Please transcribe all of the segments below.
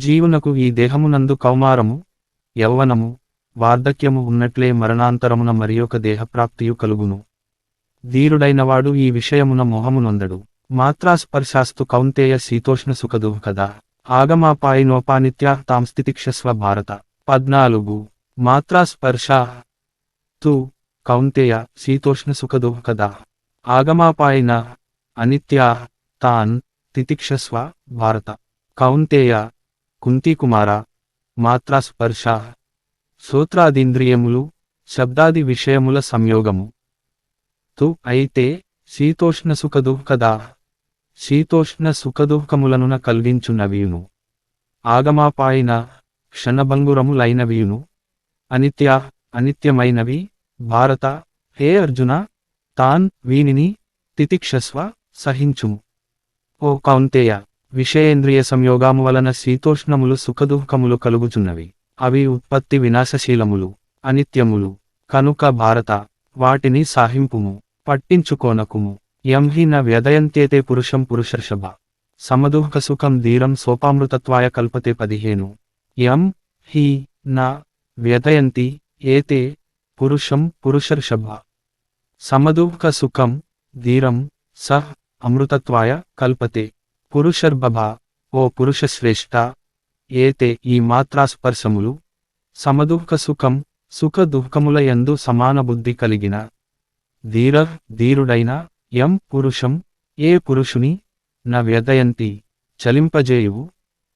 జీవునకు ఈ దేహమునందు కౌమారము, యౌవనము, వార్ధక్యము ఉన్నట్లే మరణాంతరమున మరియొక దేహప్రాప్తియు కలుగును. ధీరుడైనవాడు ఈ విషయమున మోహమునొందడు. మాత్రాస్పర్శాస్తు కౌంతేయ శీతోష్ణ సుఖదుఃఖదా ఆగమాపాయినోపానిత్యా తాంస్థితిక్షస్వ భారత. 14 మాత్రాస్పర్శ తు కౌంతేయ శీతోష్ణ సుఖదుఃఖదా ఆగమాపాయిన అనిత్యా తాన్ తితిక్షస్వ భారత. కౌంతేయ కుంతీకుమార, మాత్రాస్పర్శ శ్రోత్రాదీంద్రియములు శబ్దాది విషయముల సంయోగము తు అయితే శీతోష్ణ సుఖదుఃఖదా శీతోష్ణ సుఖదుఃఖములనున కల్గించున్నవియును, ఆగమాపాయిన క్షణభంగురములైనవియును, అనిత్యా అనిత్యమైనవి భారత హే అర్జున తాన్ వీనిని తితిక్షస్వ సహించుము. ఓ కౌంతేయ, విషయేంద్రియ సంయోగము వలన శీతోష్ణములు సుఖదుఃఖములు కలుగుచున్నవి. అవి ఉత్పత్తి వినాశశీలములు, అనిత్యములు కనుక భారత వాటిని సాహింపుము, పట్టించుకోనకుము. యం హి న వ్యదయంత్యేతే పురుషం పురుషర్షభ సమదుఃఖ సుఖం ధీరం సోపామృతత్వాయ కల్పతే. 15 యం హి న వ్యదయంతి ఏతే పురుషం పురుషర్షభ సమదుఃఖ సుఖం ధీరం సహ్ అమృతత్వాయ కల్పతే. పురుషర్భభ ఓ పురుషశ్రేష్ఠ, ఏతే ఈ మాత్రాస్పర్శములు, సమదుఃఖ సుఖం సుఖ దుఃఖముల యందు సమాన బుద్ధి కలిగిన, ధీరుడైన, యం పురుషం ఏ పురుషుని, న వ్యదయంతి చలింపజేయువు,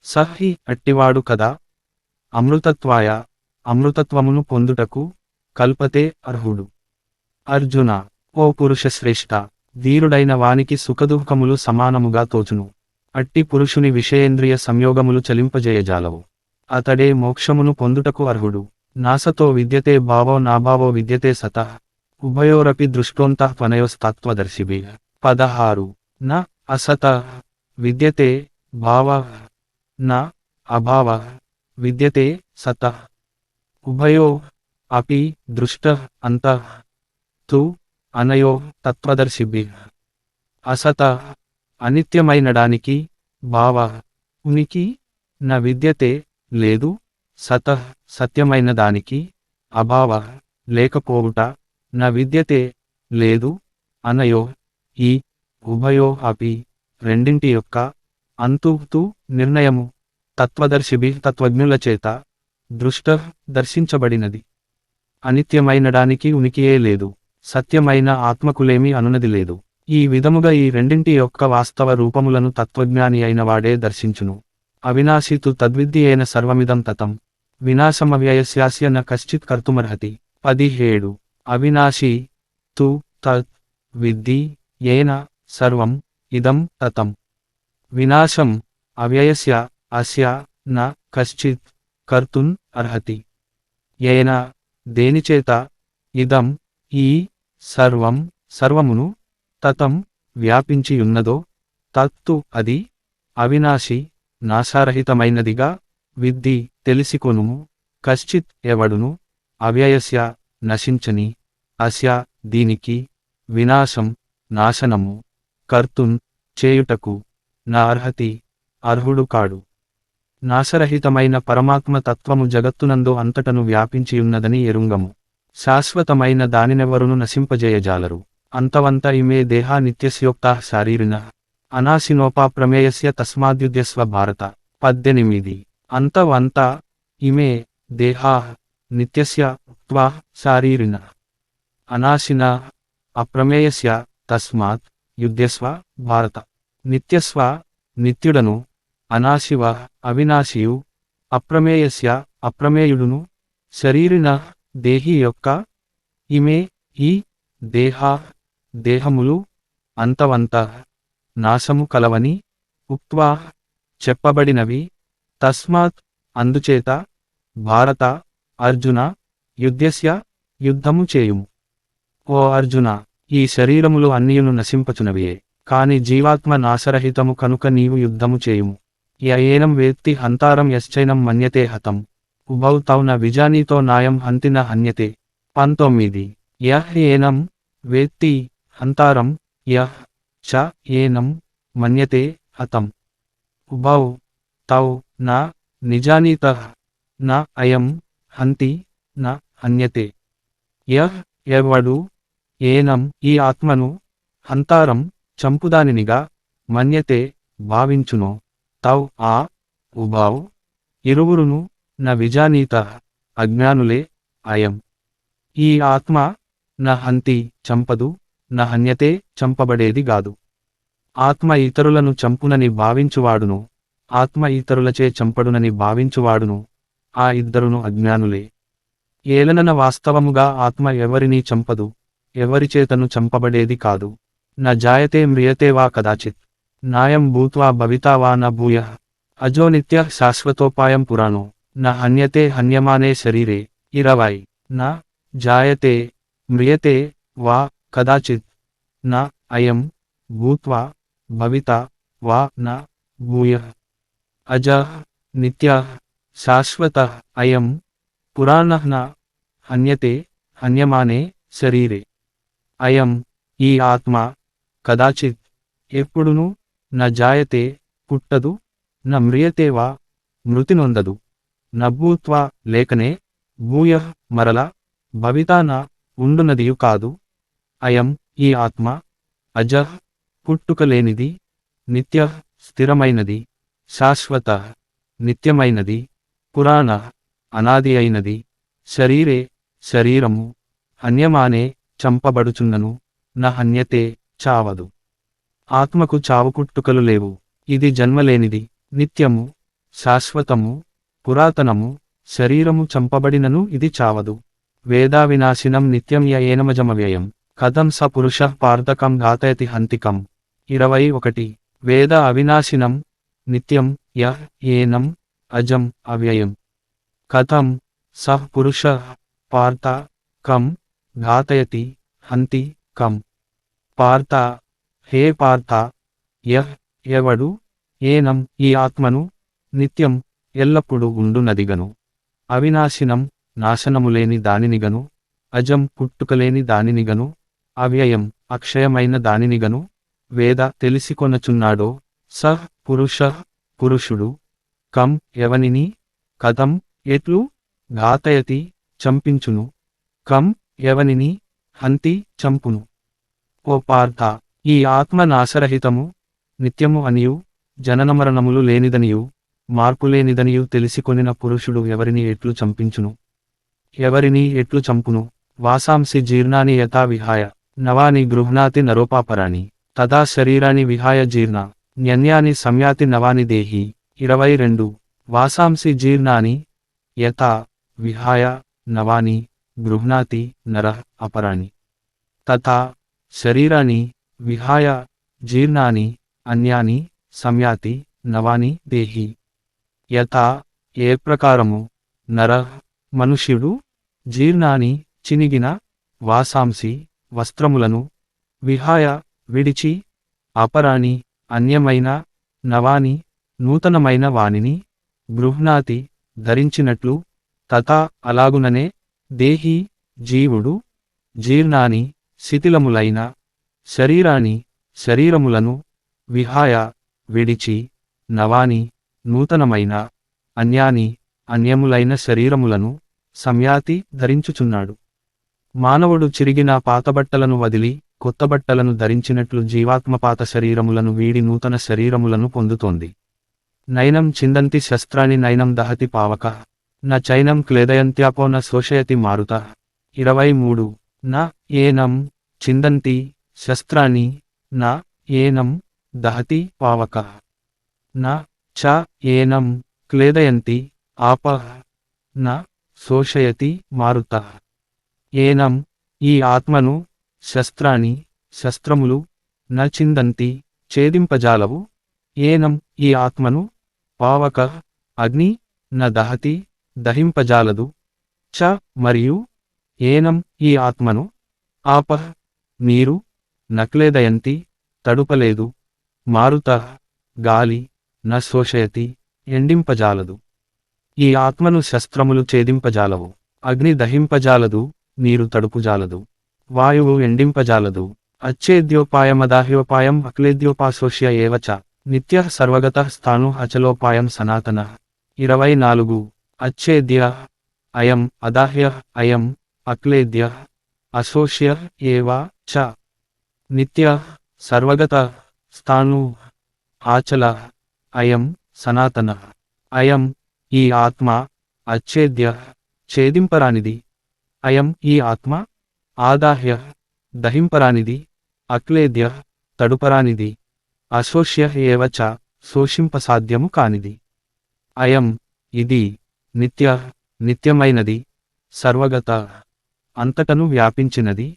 సహి అట్టివాడు కదా, అమృతత్వాయ అమృతత్వమును పొందుటకు, కల్పతే అర్హుడు. అర్జున ఓ పురుషశ్రేష్ఠ, ధీరుడైన వానికి సుఖదుఃఖములు సమానముగా తోచును. అట్టి పురుషుని విషయేంద్రియ సంయోగములు చలింపజేయజాలవు. అతడే మోక్షమును పొందుటకు అర్హుడు. నాసతో విద్యతే భావో నాభావో విద్యతే సతః ఉభయోరపి దృష్టోంతః త్వనయోస్తత్వదర్శిభిః. 16 న అసతః విద్యతే భావః న అభావః విద్యతే సతః ఉభయో అపి దృష్టః అంతః తు అనయో తత్వదర్శిభిః. అసతః అనిత్యమైనడానికి, భావ ఉనికి, న విద్యతే లేదు, సతః సత్యమైన దానికి, అభావ లేకపోవుట, న విద్యతే లేదు, అనయో ఈ ఉభయో అపి రెండింటి యొక్క, అంతు నిర్ణయము, తత్వదర్శిభి తత్వజ్ఞుల చేత, దృష్ట దర్శించబడినది. అనిత్యమైనడానికి ఉనికియే లేదు, సత్యమైన ఆత్మకులేమి అనునది లేదు. ఈ విధముగా ఈ రెండింటి యొక్క వాస్తవ రూపములను తత్వజ్ఞాని అయిన వాడే దర్శించును. అవినాశి తు తద్విద్యేన సర్వమిదం తతం వినాశమవ్యయస్యాస్య న కశ్చిత్ కర్తుమర్హతి. 17 అవినాశి తు తత్ విద్ధి ఏన సర్వం ఇదం తతం వినాశం అవ్యయస్య అస్య న కశ్చిత్ కర్తున్ అర్హతి. ఏన దేనిచేత, ఇదం ఈ సర్వం సర్వమును, తతం వ్యాపించియున్నదో, తత్తు అది, అవినాశి నాశారహితమైనదిగా, విద్ధి తెలిసికొనుము, కశ్చిత్ ఎవడును, అవ్యయస్య నశించని, అస్య దీనికి, వినాశం నాశనము, కర్తున్ చేయుటకు, నా అర్హతి అర్హుడు కాడు. నాశరహితమైన పరమాత్మ తత్వము జగత్తునందు అంతటను వ్యాపించియున్నదని ఎరుంగము. శాశ్వతమైన దానినెవరును నశింపజేయజాలరు. అంతవంత ఇమే దేహా నిత్యస్యోక్తాః శారీరిణః అనాశినోపాప్రమేయస్య తస్మాద్యుధ్యస్వ భారత. 18 అంతవంత ఇమే దేహాః నిత్యస్య ఉక్త్వా శారీరిణః అనాశినః అప్రమేయస్య తస్మాత్ యుధ్యస్వ భారత. నిత్యస్వ నిత్యుడను, అనాశివ అవినాశియు, అప్రమేయస్య అప్రమేయుడును, శరీరిణః దేహి యొక్క, ఇమే ఈ దేహా దేహములు, అంతవంతః నాశము కలవని, ఉక్త్వా చెప్పబడినవి, తస్మాత్ అందుచేత, భారత అర్జున యుధ్యస్య యుద్ధము చేయుము. ఓ అర్జున, ఈ శరీరములు అన్నియును నశింపచునవియే, కాని జీవాత్మ నాశరహితము కనుక నీవు యుద్ధము చేయుము. య ఏనం వేత్తి హంతారం యశ్చైనం మన్యతే హతం ఉభౌ తౌ న విజానీతో నాయం హంతిన హన్యతే. 19 యః ఏనం వేత్తి హంతారం యః చ ఏనం మన్యతే హతం ఉభౌ తౌ న నిజానీతః న అయం హంతి న హన్యతే. యః ఎవడు ఏనం ఈ ఆత్మను హంతారం చంపుదానినిగా మన్యతే భావించునో తౌ ఆ ఉభౌ ఇరువురును న విజానీతః అజ్ఞానులే అయం ఈ ఆత్మ న హంతి చంపదు న హన్యతే చంపబడేది గాదు. ఆత్మ ఇతరులను చంపునని భావించువాడును ఆత్మ ఇతరులచే చంపడునని భావించువాడును ఆ ఇద్దరును అజ్ఞానులే. ఏలనన వాస్తవముగా ఆత్మ ఎవరినీ చంపదు ఎవరిచేతను చంపబడేది కాదు. న జాయతే మ్రియతే వా కదాచిత్ నాయం భూత్వా భవితా వా న భూయః అజో నిత్యః శాశ్వతోపాయం పురాణో న హన్యతే హన్యమానే శరీరే. 20 న జాయతే మ్రియతే వా కదాచిత్ న అయం భూత్వా భవితా వా న భూయః అజః నిత్యః శాశ్వతః అయం పురాణః న హన్యతే హన్యమానే శరీరే. అయం ఈ ఆత్మ కదాచిత్ ఎప్పుడును న జాయతే పుట్టదు న మ్రియతే వా మృతి నొందదు న భూత్వా లేకనే భూయః మరల భవితా న ఉండునదియు కాదు. అయం ఈ ఆత్మ అజః పుట్టుక లేనిది నిత్యః స్థిరమైనది శాశ్వతః నిత్యమైనది పురాణః అనాది అయినది శరీరే శరీరము హన్యమానే చంపబడుచున్నను న హన్యతే చావదు. ఆత్మకు చావుపుట్టుకలు లేవు ఇది జన్మలేనిది నిత్యము శాశ్వతము పురాతనము శరీరము చంపబడినను ఇది చావదు. వేదావినాశినం నిత్యం య ఏనమజమవ్యయం కథం స పురుషః పార్థకం ఘాతయతి హంతికం. 21 వేద అవినాశినం నిత్యం యః ఏనం అజం అవ్యయం కథం సః పురుషః పార్థ కం ఘాతయతి హంతి కం. పార్థ హే పార్థ యః ఎవడు ఏనం ఈ ఆత్మను నిత్యం ఎల్లప్పుడూ ఉండునదిగను అవినాశినం నాశనములేని దానినిగను అజం పుట్టుకలేని దానినిగను అవ్యయం అక్షయమైన దానినిగను వేద తెలిసికొనచున్నాడో సః పురుషః పురుషుడు కం ఎవనిని కథం ఎట్లు ఘాతయతి చంపించును కం ఎవనిని హంతి చంపును. ఓ పార్థ ఈ ఆత్మ నాశరహితము నిత్యము అనియు జననమరణములు లేనిదనియు మార్పులేనిదనియు తెలిసికొనిన పురుషుడు ఎవరిని ఎట్లు చంపించును ఎవరిని ఎట్లు చంపును. వాసాంసి జీర్ణాని యథా విహాయ నవాని గృహ్ణాతి నరోపాపరాణి తదా శరీరాని విహాయ జీర్ణ న్యన్యాని సంయాతి నవాని దేహి. 22 వాసాంసి జీర్ణాని యథా విహాయ నవాని గృహ్ణాతి నరః అపరాణి తథా శరీరాని విహాయ జీర్ణాని అన్యాని సంయాతి నవాని దేహి. యథా ఏ ప్రకారము నరః మనుష్యుడు జీర్ణాని చినిగిన వాసాంసి వస్త్రములను విహాయ విడిచి అపరాని అన్యమైన నవాని నూతనమైన వానిని గృహ్ణాతి ధరించినట్లు తథా అలాగుననే దేహి జీవుడు జీర్ణాని శిథిలములైన శరీరాని శరీరములను విహాయ విడిచి నవాని నూతనమైన అన్యాని అన్యములైన శరీరములను సంయాతి ధరించుచున్నాడు. మానవుడు చిరిగిన పాతబట్టలను వదిలి కొత్తబట్టలను ధరించినట్లు జీవాత్మ పాత శరీరములను వీడి నూతన శరీరములను పొందుతోంది. నైనం చిందంతి శస్త్రాన్ని నైనం దహతి పావకః న చైనం క్లేదయంత్యాపో న శోషయతి మారుతః. 23 న ఏనం చిందంతి శస్త్రాన్ని న ఏనం దహతి పావకః న చ ఏనం క్లేదయంతి ఆపః న శోషయతి మారుతః. ఏనం ఈ ఆత్మను శస్త్రాని శస్త్రములు న చిందంతి ఛేదింపజాలవు ఏనం ఈ ఆత్మను పావకః అగ్ని న దహతి దహింపజాలదు చ మరియు ఏనం ఈ ఆత్మను ఆపః నీరు నక్లేదయంతి తడుపలేదు మారుతః గాలి న శోషయతి ఎండింపజాలదు. ఈ ఆత్మను శస్త్రములు ఛేదింపజాలవు అగ్ని దహింపజాలదు నీరు తడుపుజాలదు వాయువు ఎండింపజాలదు. అచ్ఛేద్యోపాయమదాహ్యోపాయం అక్లేద్యోపాశోష్య ఏవ చ నిత్యః సర్వగతః స్థాణుః అచలోపాయం సనాతనః 24 అచ్ఛేద్య అయం అదాహ్య అయం అక్లేద్య అశోష్య ఏవ చ నిత్య సర్వగత స్థాణు ఆచల అయం సనాతన అయం ఈ ఆత్మ అచ్ఛేద్య ఛేదింపరానిది అయం ఈ ఆత్మ ఆదాహ్య దహింపరానిది అక్లేద్య తడుపరానిది అశోష్య ఏవ చ శోషింపసాధ్యము కానిది అయం ఇది నిత్య నిత్యమైనది సర్వగత అంతటను వ్యాపించినది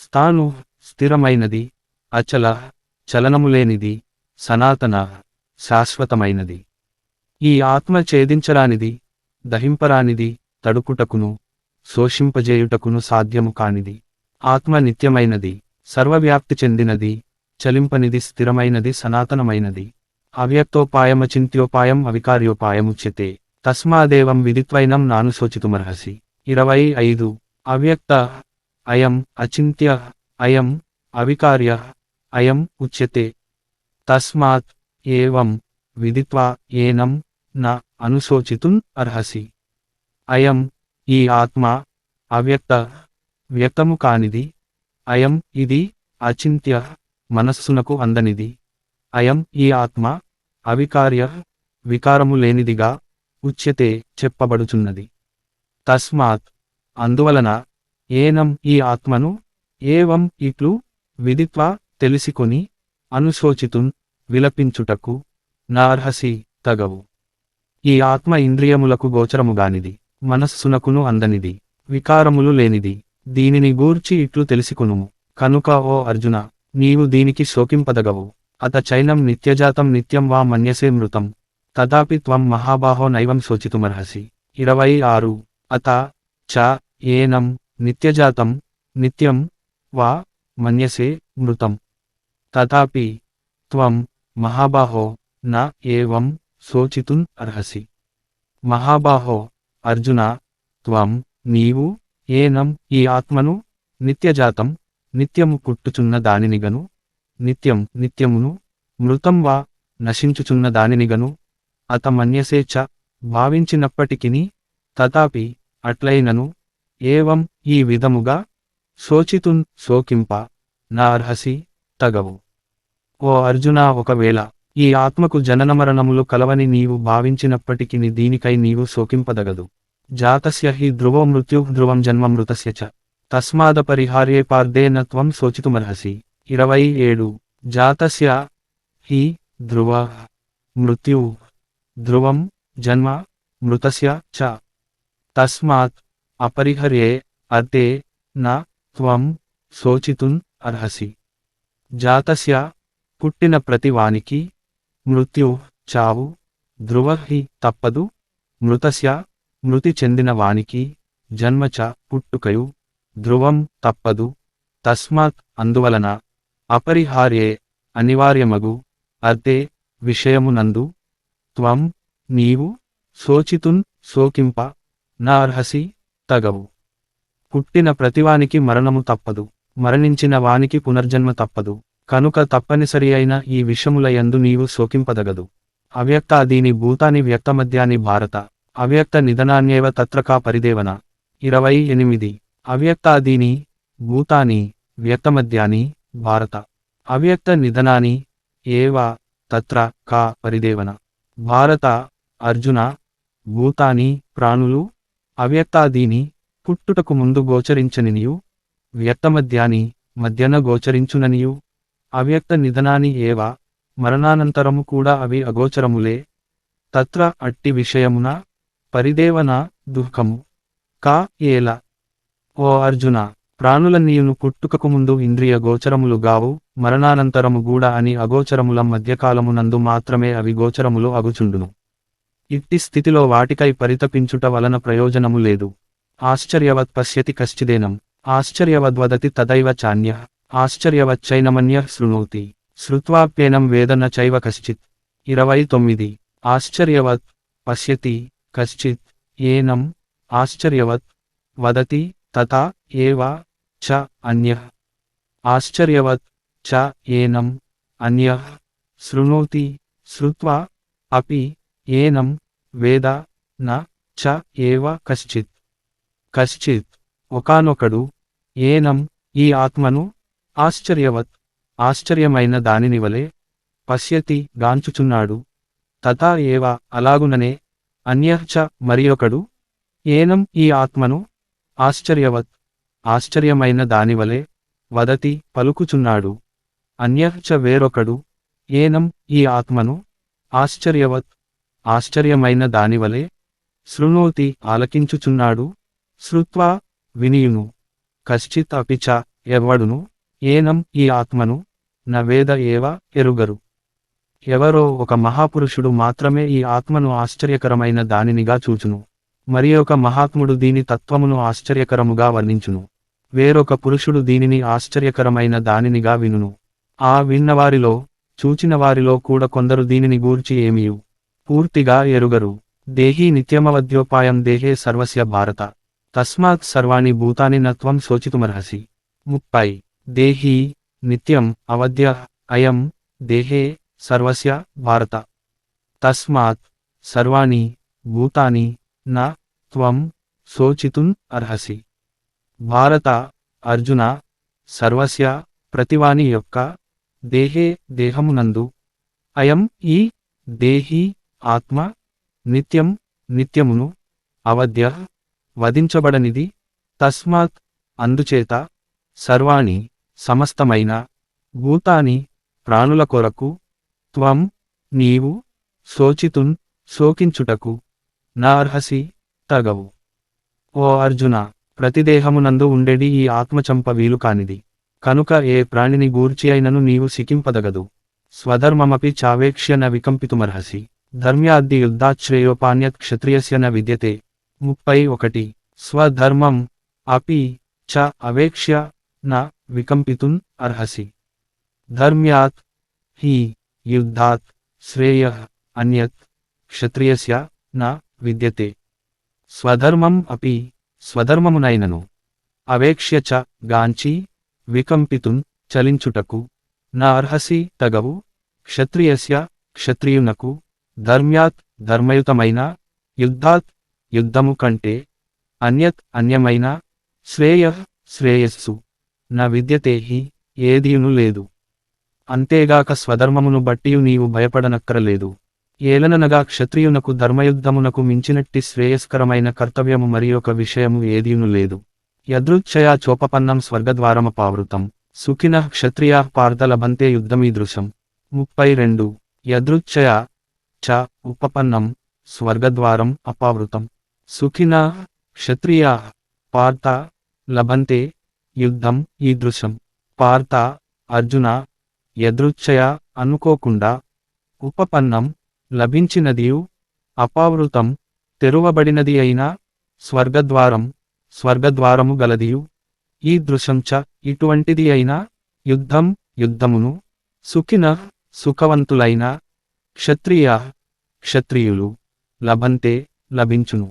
స్థాణు స్థిరమైనది అచల చలనములేనిది సనాతన శాశ్వతమైనది ఈ ఆత్మ ఛేదించరానిది దహింపరానిది తడుపుటకును శోషింపజేయుటకును సాధ్యము కానిది ఆత్మ నిత్యమైనది సర్వవ్యాప్తి చెందినది చలింపనిది స్థిరమైనది సనాతనమైనది అవ్యక్తోపాయమచింత్యోపాయం అవికార్యోపాయముచ్యతే తస్మాదేవం విదిత్వైనం నానుశోచితుమర్హసి 25 అవ్యక్త అయం అచింత్య అయం అవికార్య అయం ఉచ్యతే తస్మాత్ ఏవం విదిత్వా ఏనం న అనుశోచితుం అర్హసి అయం ఈ ఆత్మ అవ్యక్త వ్యక్తము కానిది అయం ఇది అచింత్య మనస్సునకు అందనిది అయం ఈ ఆత్మ అవికార్య వికారము లేనిదిగా ఉచ్యతే చెప్పబడుచున్నది తస్మాత్ అందువలన ఏనం ఈ ఆత్మను ఏవం ఇట్లు విదిత్వా తెలిసికొని అనుశోచితుం విలపించుటకు నార్హసి తగవు ఈ ఆత్మ ఇంద్రియములకు గోచరముగానిది మనస్సునకును అందనిది వికారములు లేనిది దీనిని గూర్చి ఇట్లు తెలిసికొనుము కనుక ఓ అర్జున నీవు దీనికి శోకింపదగవు అత చైనం నిత్యజాతం నిత్యం వా మన్యసే మృతం తదాపి త్వం మహాబాహో నైవం శోచితుమర్హసి 26 అత చ ఏనం నిత్యజాతం నిత్యం వా మన్యసే మృతం తథాపి త్వం మహాబాహో న ఏవం శోచితుం అర్హసి మహాబాహో అర్జున త్వం నీవు ఏనం ఈ ఆత్మను నిత్యజాతం నిత్యము పుట్టుచున్న దానినిగను నిత్యం నిత్యమును మృతం వా నశించుచున్న దానినిగను అత మన్యసే చ భావించినప్పటికిని తథాపి అట్లైనను ఏవం ఈ విధముగా శోచితున్ శోకింప నా అర్హసి తగవు ఓ అర్జునా ఒకవేళ ఈ ఆత్మకు జననమరణములు కలవని నీవు భావించినప్పటికిని దీనికై నీవు శోకింపదగదు జాతస్య హి ధ్రువో మృత్యు ధ్రువం జన్మ మృతస్య చ తస్మాదపరిహార్యే పార్థేన త్వం శోచితుమర్హసి 27 జాతస్య హి ధ్రువ మృత్యు ధ్రువం జన్మ మృతస్య చ తస్మాత్ అపరిహర్యే అర్తే న త్వం శోచితుం అర్హసి జాతస్య పుట్టిన ప్రతి వానికి మృత్యు చావు ధ్రువ హి తప్పదు మృతస్య మృతి చెందిన వానికి జన్మ చ పుట్టుకయు ధ్రువం తప్పదు తస్మాత్ అందువలన అపరిహార్యే అనివార్యమగు అర్తే విషయమునందు త్వం నీవు శోచితున్ శోకింప నా అర్హసి తగవు పుట్టిన ప్రతివానికి మరణము తప్పదు మరణించిన వానికి పునర్జన్మ తప్పదు కనుక తప్పనిసరి అయిన ఈ విషములయందు నీవు శోకింపదగదు అవ్యక్తాదీని భూతాని వ్యక్తమధ్యాని భారత అవ్యక్త నిధనాన్యేవ తత్రకా పరిదేవన 28 అవ్యక్తాదీని భూతాని వ్యక్తమధ్యాని భారత అవ్యక్త నిధనాని ఏవ తత్ర కా పరిదేవన భారత అర్జున భూతాని ప్రాణులు అవ్యక్తాదీని పుట్టుటకు ముందు గోచరించనినియు వ్యక్తమధ్యాని మధ్యన గోచరించుననియు అవ్యక్త నిధనాని ఏవ మరణానంతరము కూడా అవి అగోచరములే తత్ర అట్టి విషయమున పరిదేవన దుఃఖము కా ఏల ఓ అర్జున ప్రాణులన్నీయును పుట్టుకకు ముందు ఇంద్రియ గోచరములు గావు మరణానంతరము గూడా అని అగోచరముల మధ్యకాలమునందు మాత్రమే అవి గోచరములు అగుచుండును ఇట్టి స్థితిలో వాటికై పరితపించుట వలన ప్రయోజనము లేదు ఆశ్చర్యవత్ పశ్యతి కశ్చిదేనం ఆశ్చర్యవద్వదతి తదైవ చాన్యః ఆశ్చర్యవచ్చైనమన్యః శృణోతి శ్రుత్వాప్యేనం వేద న చైవ కశ్చిత్ 29 ఆశ్చర్యవత్ పశ్యతి కశ్చిత్ ఏనం ఆశ్చర్యవత్ వదతి తథా ఏవ చ అన్యః ఆశ్చర్యవత్ చ ఏనం అన్యః శృణోతి శ్రుత్వా అపి ఏనం వేద న చ ఏవ కశ్చిత్. కశ్చిత్ ఒకానొకడు, ఏనం ఈ ఆత్మను, ఆశ్చర్యవత్ ఆశ్చర్యమైన దానిని వలె, పశ్యతి గాంచుచున్నాడు, తథా ఏవ అలాగుననే, అన్యః చ మరియొకడు, ఏనం ఈ ఆత్మను, ఆశ్చర్యవత్ ఆశ్చర్యమైన దానివలె, వదతి పలుకుచున్నాడు, అన్యః చ వేరొకడు, ఏనం ఈ ఆత్మను, ఆశ్చర్యవత్ ఆశ్చర్యమైన దానివలె, శృణోతి ఆలకించుచున్నాడు, శ్రుత్వా వినియును, కశ్చిత్ అపి చ ఎవ్వడును, ఏనం ఈ ఆత్మను, న వేద ఏవ ఎరుగరు. ఎవరో ఒక మహాపురుషుడు మాత్రమే ఈ ఆత్మను ఆశ్చర్యకరమైన దానినిగా చూచును, మరి ఒక మహాత్ముడు దీని తత్వమును ఆశ్చర్యకరముగా వర్ణించును, వేరొక పురుషుడు దీనిని ఆశ్చర్యకరమైన దానినిగా వినును. ఆ విన్నవారిలో, చూచినవారిలో కూడా కొందరు దీనిని గూర్చి ఏమియు పూర్తిగా ఎరుగరు. దేహీ నిత్యమవద్యోపాయం దేహే సర్వస్య భారత, తస్మాత్ సర్వాణి భూతాని న త్వం శోచితుమర్హసి. 30 దేహీ నిత్యం అవద్య అయం దేహే సర్వస్య భారత, తస్మాత్ సర్వాణి భూతాని న త్వం శోచితుం అర్హసి. భారత అర్జున, సర్వస్య ప్రతివాని యొక్క, దేహే దేహమునందు, అయం ఈ దేహీ ఆత్మ, నిత్యం నిత్యమును, అవద్య వధించబడనిది, తస్మాత్ అందుచేత, సర్వాణి సమస్తమైన, భూతాని ప్రాణుల కొరకు, త్వం నీవు, శోచితున్ శోకించుటకు, నా అర్హసి తగవు. ఓ అర్జున, ప్రతిదేహమునందు ఉండెడి ఈ ఆత్మచంప వీలు కానిది, కనుక ఏ ప్రాణిని గూర్చి అయినను నీవు సికింపదగదు. స్వధర్మమపి చావేక్ష్య న వికంపితుమర్హసి, ధర్మ్యాద్ది యుద్ధాశ్రేయోపాన్యత్ క్షత్రియస్య న విద్యతే. 31 స్వధర్మం అపి చ అవేక్ష్య న వికంపితుం అర్హసి, ధర్మ్యాత్ హి యుద్ధాత్ శ్రేయః అన్యత్ క్షత్రియస్య న విద్యతే. స్వధర్మం అపి స్వధర్మమునైనను, అవేక్ష్య చ గాంచి, వికంపితుం చలించుటకు, నా అర్హసి తగవు, క్షత్రియస్య క్షత్రియునకు, ధర్మ్యాత్ ధర్మయుతమైన, యుద్ధాత్ యుద్ధము కంటే, అన్యత్ అన్యమైన, శ్రేయః శ్రేయస్సు, న విద్యతే హి ఏదియును లేదు. అంతేగాక స్వధర్మమును బట్టియు నీవు భయపడనక్కరలేదు. ఏలననగా క్షత్రియునకు ధర్మయుద్ధమునకు మించినట్టి శ్రేయస్కరమైన కర్తవ్యము మరి ఒక విషయము ఏదియును లేదు. యదృచ్ఛయా చోపపన్నం స్వర్గద్వారమపావృతం, సుఖినః క్షత్రియాః పార్థ లభంతే యుద్ధమీదృశం. 32 యదృచ్ఛయా చ ఉపపన్నం స్వర్గద్వారం అపావృతం, సుఖినః క్షత్రియాః పార్థ లభంతే యుద్ధం ఈదృశం. పార్థ అర్జున, యదృచ్ఛయా అనుకోకుండా, ఉపపన్నం లభించినదియు, అపావృతం తెరువబడినది అయినా, స్వర్గద్వారం స్వర్గద్వారము గలదియు, ఈ దృశం చ ఇటువంటిది అయినా, యుద్ధం యుద్ధమును, సుఖినః సుఖవంతులైన, క్షత్రియాః క్షత్రియులు, లభంతే లభించును.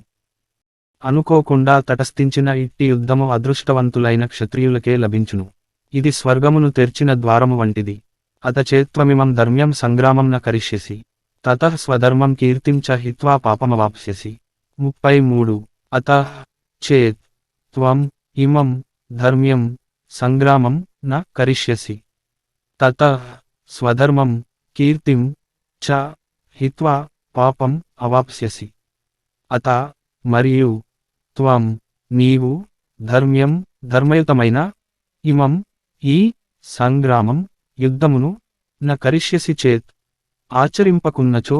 అనుకోకుండా తటస్థించిన ఇట్టి యుద్ధము అదృష్టవంతులైన క్షత్రియులకే లభించును. ఇది స్వర్గమును తెర్చిన ద్వారము వంటిది. అతచేత్వమిమం ధర్మ్యం సంగ్రామం న కరిష్యసి, తతః స్వధర్మం కీర్తిం చ హిత్వా పాపమవాప్స్యసి. 33 అతః చేత్ త్వం ఇమం ధర్మ్యం సంగ్రామం న కరిష్యసి, తతః స్వధర్మం కీర్తిం చ హిత్వా పాపం అవాప్స్యసి. అత మరియు, త్వం నీవు, ధర్మ్యం ధర్మయుతమైన, ఇమం ఈ సంగ్రామం యుద్ధమును, న కరిష్యసి చేత్ ఆచరింపకున్నచో,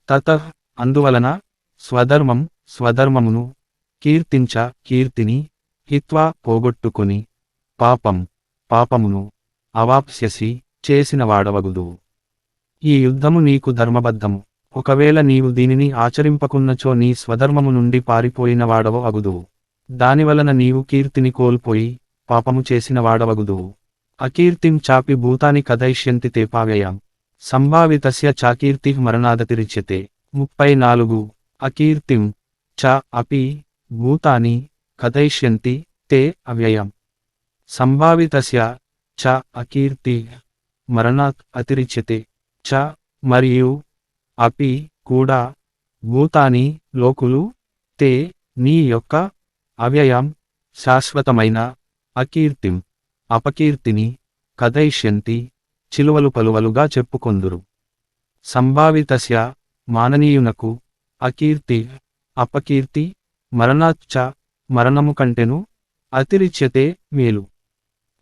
తతః అందువలన, స్వధర్మం స్వధర్మమును, కీర్తించ కీర్తిని, హిత్వా పోగొట్టుకొని, పాపం పాపమును, అవాప్స్యసి చేసినవాడవగుదు. ఈ యుద్ధము నీకు ధర్మబద్ధము. ఒకవేళ నీవు దీనిని ఆచరింపకున్నచో నీ స్వధర్మము నుండి పారిపోయిన వాడవ అగుదువు. దానివలన నీవు కీర్తిని కోల్పోయి, పాపము చేసిన వాడవగుదువు. అకీర్తిం చాపి భూతాని కథయిష్యంతి తే పావ్యయాం, సంభావితస్య చాకీర్తిః మరణాదతిరిచ్యతే. 34 అకీర్తిం చ అపి భూతాని కథయిష్యంతి తే అవ్యయం, సంభావితస్య చ అకీర్తిః మరణాత్ అతిరిచ్యతే. చ మరియు, అపి కూడా, భూతాని లోకులు తే నీ యొక్క అవ్యయం శాశ్వతమైన అకీర్తిం అపకీర్తిని కథయిష్యంతి చిలువలు పలువలుగా చెప్పుకొందురు. సంభావితస్య మాననీయునకు అకీర్తి అపకీర్తి మరణాచ్చ మరణము కంటెను అతిరిచ్యతే మేలు.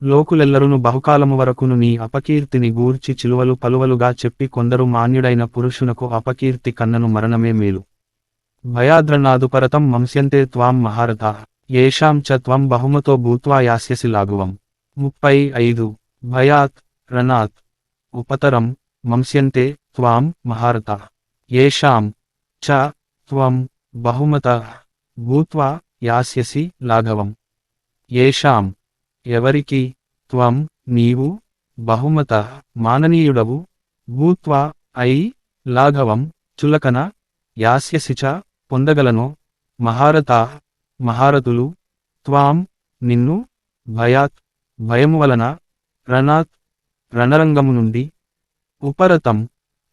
లోకులెల్లరును బహుకాలము వరకును నీ అపకీర్తిని గూర్చి చిలువలు పలువలుగా చెప్పి కొందరు మాన్యుడైన పురుషునకు అపకీర్తి కన్నను మరణమే మేలు. భయాద్రనాదుపరతం మంస్యంతే త్వాం మహారథాః యేషాం చ త్వం బహుమతో భూత్వా యాస్యసి లాఘవం. 35 భయాత్ రనాత్ ఉపతరం మంస్యంతే త్వాం మహారథాః యేషాం చ త్వం బహుమతః భూత్వా యాస్యసి లాఘవం. యేషాం ఎవరికి త్వం నీవు బహుమతః మాననీయుడవు భూత్వా అయి లాఘవం చులకన యాస్యసి చ పొందగలనో మహారథాః మహారథులు త్వాం నిన్ను భయాత్ భయము వలన రణాత్ రణరంగము నుండి ఉపరతం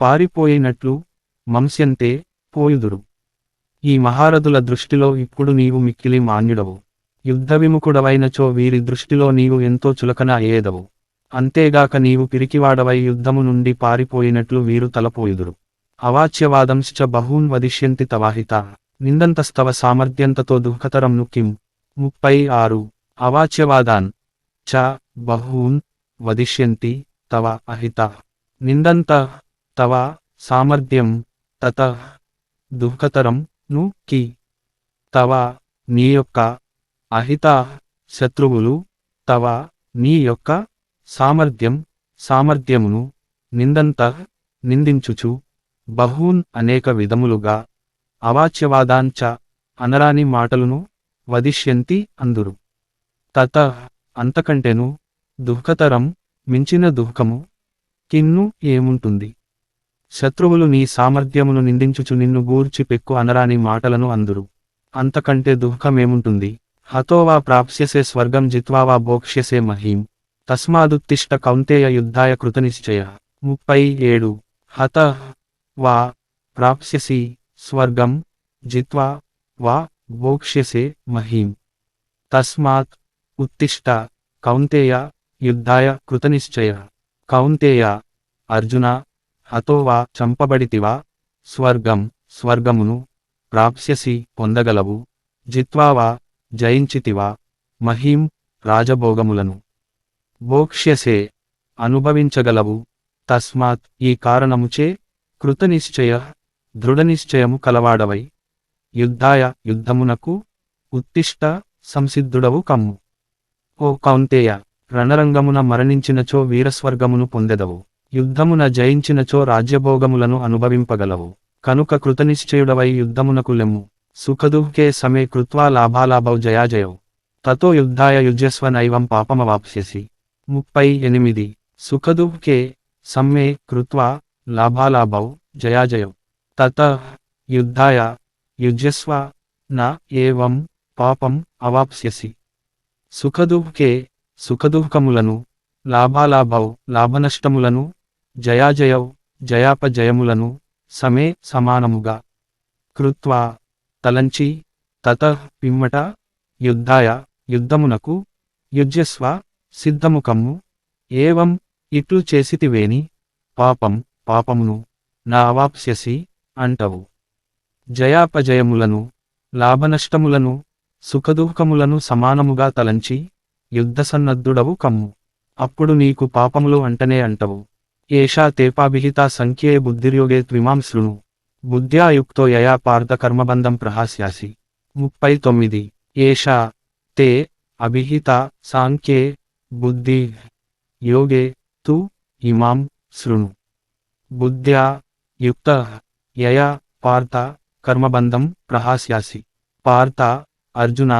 పారిపోయినట్లు మంస్యంతే పోయుదురు. ఈ మహారథుల దృష్టిలో ఇప్పుడు నీవు మిక్కిలి మాన్యుడవు. యుద్ధవిముఖుడవైనచో వీరి దృష్టిలో నీవు ఎంతో చులకన అయ్యేదవు. అంతేగాక నీవు పిరికివాడవై యుద్ధము నుండి పారిపోయినట్లు వీరు తలపోయుదురు. అవాచ్యవాదంశ్చ బహూన్ వదిష్యంతి తవాహితా నిందంతస్తవ సామర్థ్యంతతో దుఃఖతరం ను కిం. 36 అవాచ్యవాదాన్ చ బహూన్ వదిష్యంతి తవ అహిత నిందంత తవ సామర్థ్యం తత దుఃఖతరం ను కి తవ నీ యొక్క అహిత శత్రువులు తవ నీ యొక్క సామర్థ్యమును నిందంత నిందించుచు బహూన్ అనేక విధములుగా అవాచ్యవాదాన్ చ అనరాని మాటలును వదిష్యంతి అందురు. తత అంతకంటెను దుఃఖతరం మించిన దుఃఖము కిన్ను ఏముంటుంది. శత్రువులు నీ సామర్థ్యమును నిందించుచు నిన్ను గూర్చి పెక్కు అనరాని మాటలను అందురు. అంతకంటే దుఃఖమేముంటుంది. హతోవా ప్రాప్స్యసే స్వర్గం జిత్వా వా భోక్ష్యసే మహీం తస్మాదుత్తిష్ట కౌంతేయ యుద్ధాయ కృతనిశ్చయ. 37 హత వా ప్రాప్స్యసి స్వర్గం జిత్వా వా భోక్ష్యసే మహీం తస్మాత్ ఉత్తిష్ట కౌంతేయ యుద్ధాయ కృతనిశ్చయ. కౌంతేయ అర్జున హతోవా చంపబడితివా స్వర్గమును ప్రాప్స్యసి పొందగలవు జిత్వావా జయించితివా మహీం రాజభోగములను భోక్ష్యసే అనుభవించగలవు. తస్మాత్ ఈ కారణముచే కృతనిశ్చయ దృఢనిశ్చయము కలవాడవై యుద్ధాయ యుద్ధమునకు ఉత్తిష్ట సంసిద్ధుడవు కమ్ము. ఓ కౌంతేయ రణరంగమున మరణించినచో వీరస్వర్గమును పొందెదవు. యుద్ధమున జయించినచో రాజ్యభోగములను అనుభవింపగలవు. కనుక కృతనిశ్చయుడవై యుద్ధమునకు లెమ్ము. సుఖదుఃఖే సమే కృత్వా లాభాలాభౌ జయాజయౌ తతో యుద్ధాయ యుజ్యస్వ నైవం పాపమవాప్స్యసి. 38 సుఖదుఃఖే సమ్మే కృత్వా లాభాలాభౌ జయాజయౌ తతః యుద్ధాయ యుజ్యస్వ న ఏవం పాపం అవాప్స్యసి. సుఖదుఃఖే సుఖదుఃఖములను లాభాలాభౌ లాభనష్టములను జయాజయౌ జయాపజయములను సమే సమానముగా కృత్వా తలంచి తతః పిమ్మట యుద్ధాయ యుద్ధమునకు యుజ్యస్వ సిద్ధముకమ్ము. ఏవం ఇట్లు చేసితివేని పాపమును నా అవాప్స్యసి అంటవు. జయాపజయములను లాభనష్టములను సుఖదుఃఖములను సమానముగా తలంచి యుద్ధసన్నద్ధుడవు కమ్ము. అప్పుడు నీకు పాపములు అంటనే అంటవు. ఏషా తేపాభిహితా సంఖ్యే బుద్ధిర్యోగే త్విమాం శృణు బుద్ధ్యా యుక్తో యయా పార్థ కర్మబంధం ప్రహాస్యాసి. 39 ఏషా తే అభిహిత సాంఖ్యే బుద్ధి యోగే తు ఇమాం శృణు బుద్ధ్యా యుక్త యయా పార్థ కర్మబంధం ప్రహాస్యాసి. పార్థ అర్జున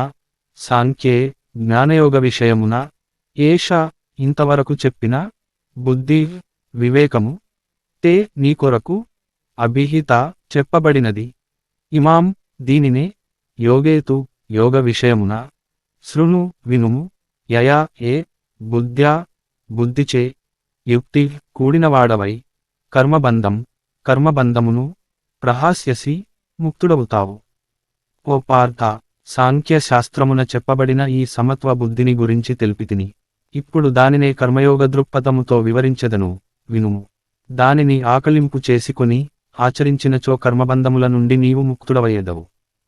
సాంఖ్యే జ్ఞానయోగ విషయమున ఏషా ఇంతవరకు చెప్పిన బుద్ధి వివేకము తే నీ కొరకు అభిహిత చెప్పబడినది. ఇమాం దీనినే యోగేతు యోగ విషయమున శృణు వినుము. యయా ఏ బుద్ధ్యా బుద్ధిచే యుక్తి కూడినవాడవై కర్మబంధమును ప్రహాస్యసి ముక్తుడవుతావు. ఓ పార్థ, సాంఖ్య శాస్త్రమున చెప్పబడిన ఈ సమత్వ బుద్ధిని గురించి తెలిపితిని. ఇప్పుడు దానినే కర్మయోగ దృక్పథముతో వివరించెదను, వినుము. దానిని ఆకలింపు చేసుకొని ఆచరించినచో కర్మబంధముల నుండి నీవు ముక్తుడవయ్యెదవు.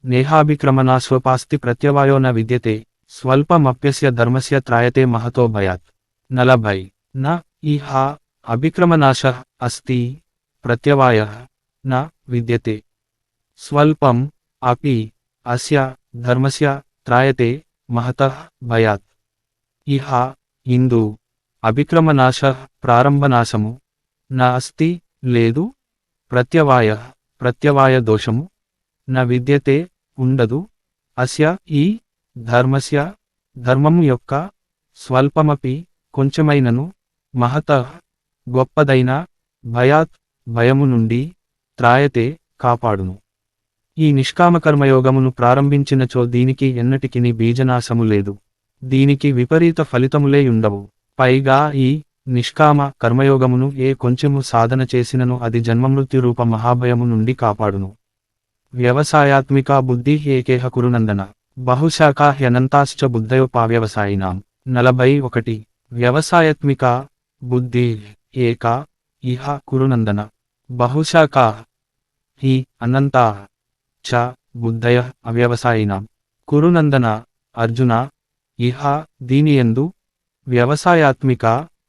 నేహాభిక్రమణా స్వపాస్తి ప్రత్యవాయో న విద్యతే, స్వల్పమప్యస్య ధర్మస్య త్రాయతే మహతో భయాత్. 40 న ఇహ అభిక్రమనాశః అస్తి ప్రత్యవాయః న విద్యతే, స్వల్పం అపి అస్య ధర్మస్య త్రాయతే మహతః భయాత్. ఇహ ఇందు అభిక్రమనాశః ప్రారంభనాశము, న అస్తి లేదు, ప్రత్యవాయః ప్రత్యవాయ దోషము, న విద్యతే ఉండదు, అస్య ఈ ధర్మస్య ధర్మము యొక్క, స్వల్పమపి కొంచెమైనను, మహతః గొప్పదైన, భయాత్ భయము నుండి, త్రాయతే కాపాడును. ఈ నిష్కామకర్మయోగమును ప్రారంభించినచో దీనికి ఎన్నటికిని బీజనాశము లేదు. దీనికి విపరీత ఫలితములే ఉండవు. పైగా ఈ నిష్కామ కర్మయోగమును ఏ కొంచెము సాధన చేసినను అది జన్మమృత్యురూప మహాభయము నుండి కాపాడును. వ్యవసాయాత్మికా బుద్ధి ఏకేహ కురునందన, బహుశాఖా హ్యనంతాశ్చ బుద్ధయోపావ్యవసాయినాం. 41 వ్యవసాయాత్మిక బుద్ధి ఏకా ఇహ కురునందన, బహుశాఖా హి అనంతా చ బుద్ధయ అవ్యవసాయినాం. కురునందన అర్జున, ఇహ దీనియందు, వ్యవసాయాత్మిక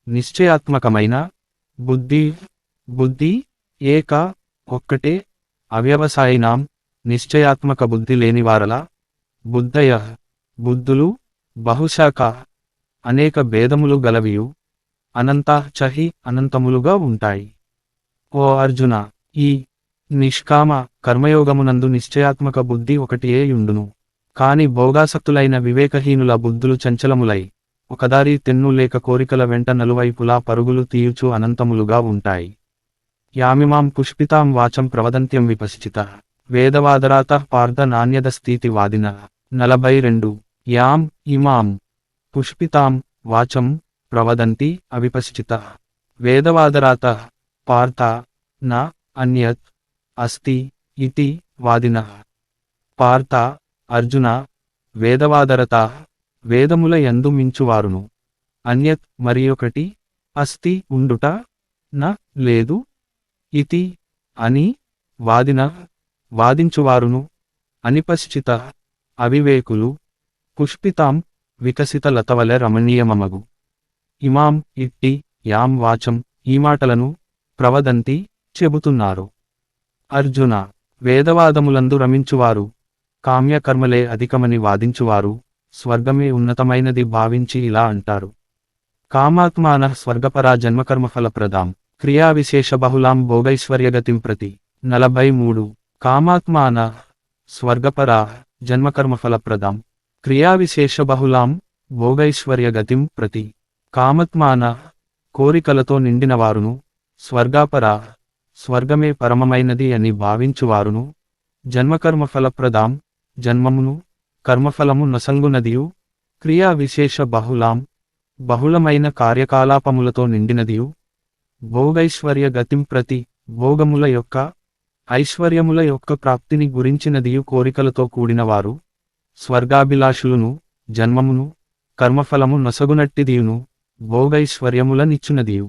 నిశ్చయాత్మకమైన, బుద్ధి ఏక ఒక్కటే, అవ్యవసాయినాం నిశ్చయాత్మక బుద్ధి లేనివారల, బుద్ధయ బుద్ధులు, బహుశాఖ అనేక భేదములు గలవియు, అనంతా చహి అనంతములుగా ఉంటాయి. ఓ అర్జున, ఈ నిష్కామ కర్మయోగమునందు నిశ్చయాత్మక బుద్ధి ఒకటియే యుండును. కాని భోగాసక్తులైన వివేకహీనుల బుద్ధులు చంచలములై, ఒకదారి తెన్ను లేక కోరికల వెంట నలువైపులా పరుగులు తీయుచు అనంతములుగా ఉంటాయి. యామిమాం పుష్పితాం వాచం ప్రవదంత్యం విపశ్చితః, వేదవాదరాతః పార్థ నాణ్యదస్తీతి వాదినః. 42 యాం ఇమాం పుష్పితాం వాచం ప్రవదంతి అవిపశ్చితః, వేదవాదరాతః పార్థ న అన్యత్ అస్తి ఇతి వాదినః. పార్థ అర్జున, వేదవాదరతాః వేదముల యందు మించువారును, అన్యత్ మరియొకటి, అస్తి ఉండుట, న లేదు, ఇతి అని, వాదినః వాదించువారును, అనిపశ్చితః అవివేకులు, పుష్పితాం వికసిత లతవలె రమణీయమమగు. ఇమాం ఇట్టి యాం వాచం ఈ మాటలను, ప్రవదంతి చెబుతున్నారు. అర్జున, వేదవాదములందు రమించువారు, కామ్యకర్మలే అధికమని వాదించువారు, స్వర్గమే ఉన్నతమైనది భావించి ఇలా అంటారు. కామాత్మానః స్వర్గపరా జన్మకర్మఫలప్రదాం, క్రియావిశేష బహుళాం భోగైశ్వర్యగతిం ప్రతి. 43 కామాత్మానః స్వర్గపరా జన్మకర్మఫలప్రదాం, క్రియావిశేష బహుళాం భోగైశ్వర్యగతిం ప్రతి. కామాత్మానః కోరికలతో నిండినవారును, స్వర్గాపరా స్వర్గమే పరమమైనది అని భావించువారును, జన్మకర్మఫలప్రదాం జన్మమును కర్మఫలము నొసంగునదియు, క్రియా విశేష బహుళాం బహుళమైన కార్యకలాపములతో నిండినదియు, భోగైశ్వర్య గతిం ప్రతి భోగముల యొక్క ఐశ్వర్యముల యొక్క ప్రాప్తిని గురించినదియు కోరికలతో కూడినవారు, స్వర్గాభిలాషులును, జన్మమును కర్మఫలము నొసగునట్టిదియును, భోగైశ్వర్యముల నిచ్చునదియు.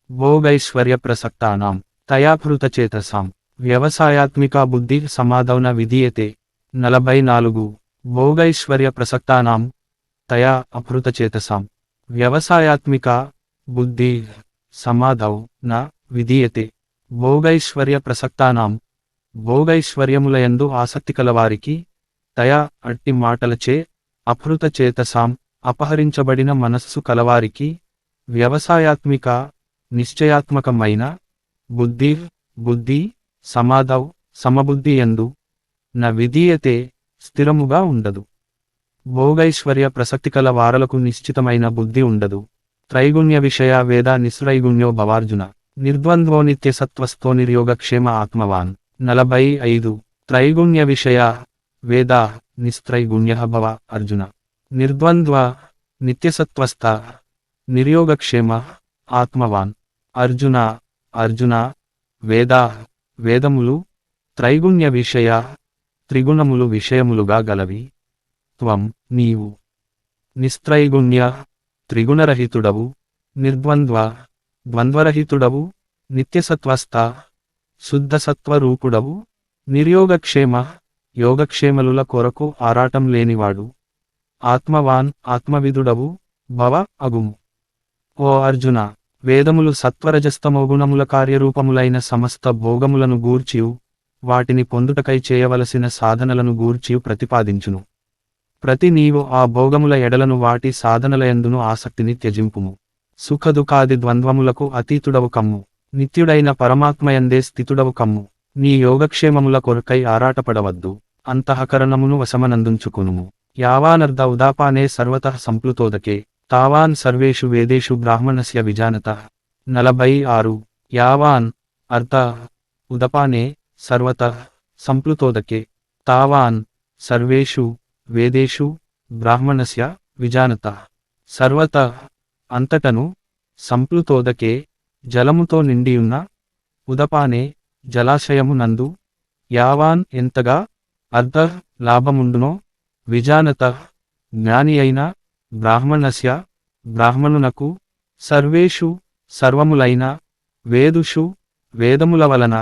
భోగైశ్వర్య ప్రసక్తానాం తయాభృతచేతసాం వ్యవసాయాత్మికా బుద్ధి సమాధౌన విధీయతే. 44 భోగైశ్వర్య ప్రసక్తానాం తయా అభృతచేతసాం వ్యవసాయాత్మిక బుద్ధి సమాధౌ న విధీయతే. భోగైశ్వర్య ప్రసక్తానాం భోగైశ్వర్యములయందు ఆసక్తి కలవారికి, తయా అట్టి మాటలచే, అభృతచేతసాం అపహరించబడిన మనస్సు కలవారికి, వ్యవసాయాత్మిక నిశ్చయాత్మకమైన బుద్ధి సమాధౌ సమబుద్ధి యందు, న విధీయతే స్థిరముగా ఉండదు. భోగైశ్వర్య ప్రసక్తికల వారలకు నిశ్చితమైన బుద్ధి ఉండదు. త్రైగుణ్య విషయ వేద నిస్త్రైగుణ్యో భవార్జున, నిర్ద్వంద్వో నిత్యసత్వస్థో నిర్యోగక్షేమ ఆత్మవాన్. 45 త్రైగుణ్య విషయ వేద నిస్త్రైగుణ్య భవ అర్జున, నిర్ద్వంద్వ నిత్యసత్వస్థ నిర్యోగక్షేమ ఆత్మవాన్. అర్జున వేద వేదములు త్రైగుణ్య విషయ, త్రిగుణములు విషయములుగా గలవి. త్వం నీవు. నిస్త్రైగుణ్య, త్రిగుణరహితుడవు. నిర్ద్వంద్వ, ద్వంద్వరహితుడవు. నిత్యసత్వస్థ, శుద్ధసత్వరూపుడవు. నిర్యోగక్షేమ, యోగక్షేమలుల కొరకు ఆరాటం లేనివాడు. ఆత్మవాన్, ఆత్మవిదుడవు. భవ అగుము. ఓ అర్జున, వేదములు సత్వరజస్తమోగుణముల కార్యరూపములైన సమస్త భోగములను గూర్చియు, వాటిని పొందుటకై చేయవలసిన సాధనలను గూర్చియు ప్రతిపాదించును. ప్రతి నీవు ఆ భోగముల ఎడలను వాటి సాధనలయందును ఆసక్తిని త్యజింపుము. సుఖదుఖాది ద్వంద్వములకు అతీతుడవు కమ్ము. నిత్యుడైన పరమాత్మయందే స్థితుడవు కమ్ము. నీ యోగక్షేమముల కొరకై ఆరాటపడవద్దు. అంతఃకరణమును వశమనందుంచుకునుము. యావానర్ధ ఉదాపానే సర్వతః సంప్లుతోదకే, తావాన్ సర్వేషు వేదేషు బ్రాహ్మణస్య విజానతః. 46. యావాన్ అర్థ ఉదపానే సర్వతః సంప్లుతోదకే, తావాన్ సర్వేషు వేదేషు బ్రాహ్మణస్య విజానతః. సర్వతః అంతటను, సంప్లుతోదకే జలముతో నిండియున్న, ఉదపానే జలాశయము నందు, యావాన్ ఎంతగా, అర్థ లాభముండునో, విజానతః జ్ఞాని అయిన, బ్రాహ్మణస్య బ్రాహ్మణునకు, సర్వేషు సర్వములైన, వేదుషు వేదముల వలన,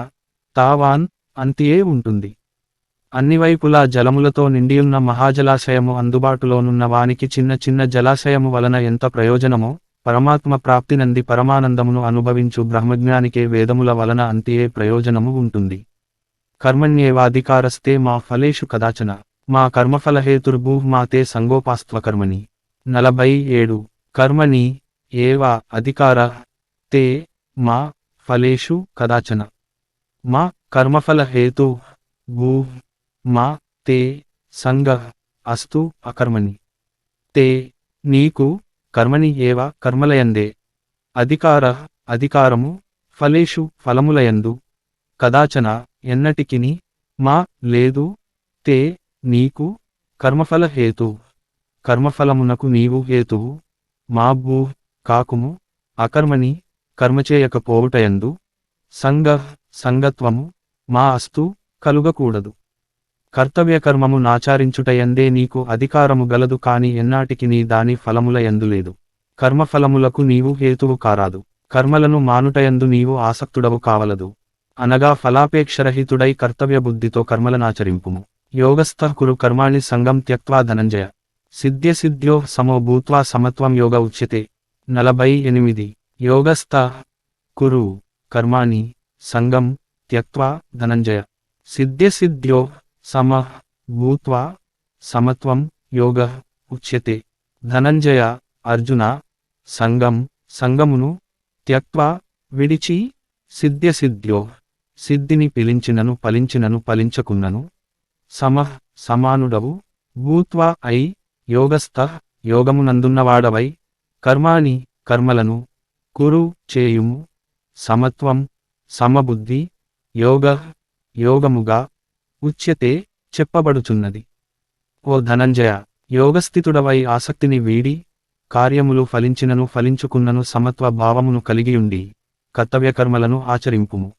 తావాన్ అంతియే ఉంటుంది. అన్నివైపులా జలములతో నిండియున్న మహాజలాశయము అందుబాటులోనున్న వానికి చిన్న చిన్న జలాశయము వలన ఎంత ప్రయోజనమో, పరమాత్మ ప్రాప్తినంది పరమానందమును అనుభవించు బ్రహ్మజ్ఞానికే వేదముల వలన అంతియే ప్రయోజనము ఉంటుంది. కర్మణ్యేవాధికారస్తే మా ఫలేషు కదాచన, మా కర్మఫలహేతుర్భూ మాతే సంగోపాస్త్వకర్మణి. 47. కర్మణి ఏవ అధికార తే మా ఫలేషు కదాచన. మా కర్మఫలహేతు భూ మా తే సంగ అస్తు అకర్మణి. తే నీకు, కర్మణి ఏవ కర్మలయందే, అధికార అధికారము, ఫలేషు ఫలములయందు, కదాచన ఎన్నటికిని, మా లేదు, తే నీకు, కర్మఫల హేతు కర్మఫలమునకు నీవు హేతువు, మా భూ కాకుము, అకర్మణి కర్మచేయకపోవుటయందు, సంగ సంగత్వము, మా అస్తు కలుగకూడదు. కర్తవ్యకర్మము నాచారించుటయందే నీకు అధికారము గలదు కాని ఎన్నాటికి దాని ఫలముల యందులేదు. కర్మఫలములకు నీవు హేతువు కారాదు. కర్మలను మానుటయందు నీవు ఆసక్తుడవు కావలదు. అనగా ఫలాపేక్షరహితుడై కర్తవ్య బుద్ధితో కర్మలనాచరింపుము. యోగస్థః కురు కర్మాణి సంగం త్యక్త్వా ధనంజయ, సిద్ధ్యసిద్ధ్యో సమో భూత్వా సమత్వం యోగ ఉచ్యతే. 48. యోగస్థః కురు కర్మాణి సంగం త్యక్త్వా ధనంజయ, సిద్ధ్యసిద్ధ్యో సమః భూత్వా సమత్వం యోగ ఉచ్యతే. ధనంజయ, అర్జున, సంగం సంగమును, త్యక్త్వా విడిచి, సిద్ధ్యసిద్ధ్యో సిద్ధిని పిలించినను ఫలించినను ఫలించకున్నను, సమః సమానుడవు, భూత్వా అయి, యోగస్థః యోగమునందున్నవాడవై, కర్మాణి కర్మలను, కురు చేయుము, సమత్వం సమబుద్ధి, యోగ యోగముగా, ఉచ్యతే చెప్పబడుచున్నది. ఓ ధనంజయ, యోగస్థితుడవై ఆసక్తిని వీడి, కార్యములు ఫలించినను ఫలించుకున్నను సమత్వ భావమును కలిగియుండి, కర్తవ్యకర్మలను ఆచరింపుము.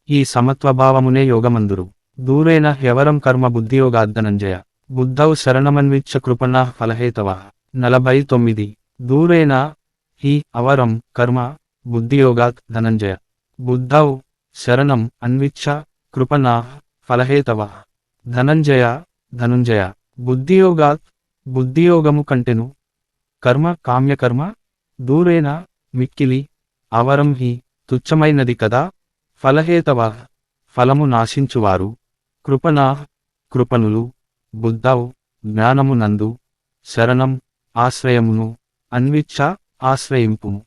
ఈ సమత్వభావమునే యోగమందురు. దూరేన హ్యవరం కర్మ బుద్ధియోగాద్ధనంజయ, బుద్ధౌ శరణమన్విచ్చ కృపణా ఫలహేతవః. 49. దూరేన హి అవరం కర్మ బుద్ధియోగాత్ ధనంజయ, బుద్ధౌ శరణం అన్విచ్చ కృపణా ఫలహేతవః. ధనంజయ, ధనుంజయ, బుద్ధియోగాత్ బుద్ధియోగము కంటెను, కర్మ కామ్యకర్మ, దూరేన మిక్కిలి, అవరం హి తుచ్చమైనది కదా, ఫలహేతవః ఫలము నాశించువారు, కృపణా కృపణులు, బుద్ధౌ జ్ఞానము నందు, శరణం ఆశ్రయమును, అన్విచ్చ ఆశ్రయింపుము.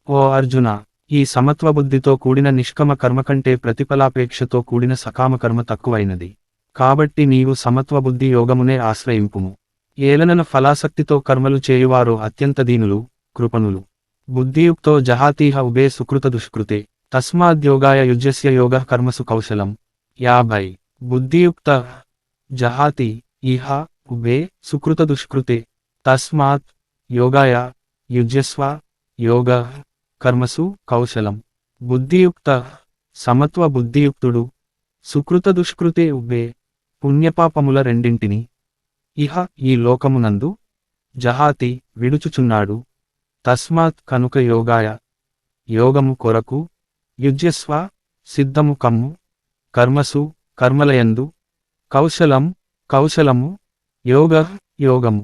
ఓ అర్జున, ఈ సమత్వబుద్ధితో కూడిన నిష్కమ కర్మ కంటే ప్రతిఫలాపేక్షతో కూడిన సకామకర్మ తక్కువైనది. కాబట్టి నీవు సమత్వబుద్ధి యోగమునే ఆశ్రయింపుము. ఏలనన ఫలాసక్తితో కర్మలు చేయువారు అత్యంత దీనులు, కృపణులు. బుద్ధియుక్తో జహాతీహ ఉభే సుకృత దుష్కృతే, తస్మాద్యోగాయ యుజ్యస్య యోగః కర్మసు కౌశలం. 50. బుద్ధియుక్త జహాతి ఇహ ఉభే సుకృత దుష్కృతే, తస్మాత్ యోగాయ యుజ్యస్వ యోగః కర్మసు కౌశలం. బుద్ధియుక్త సమత్వ బుద్ధియుక్తుడు, సుకృత దుష్కృతే ఉభే పుణ్యపాపముల రెండింటిని ఇహ ఈ లోకమునందు జహాతి విడుచుచున్నాడు తస్మాత్ కనుక యోగాయ యోగము కొరకు యుజ్యస్వ సిద్ధము కమ్ము కర్మసు కర్మలయందు కౌశలం కౌశలము యోగ యోగము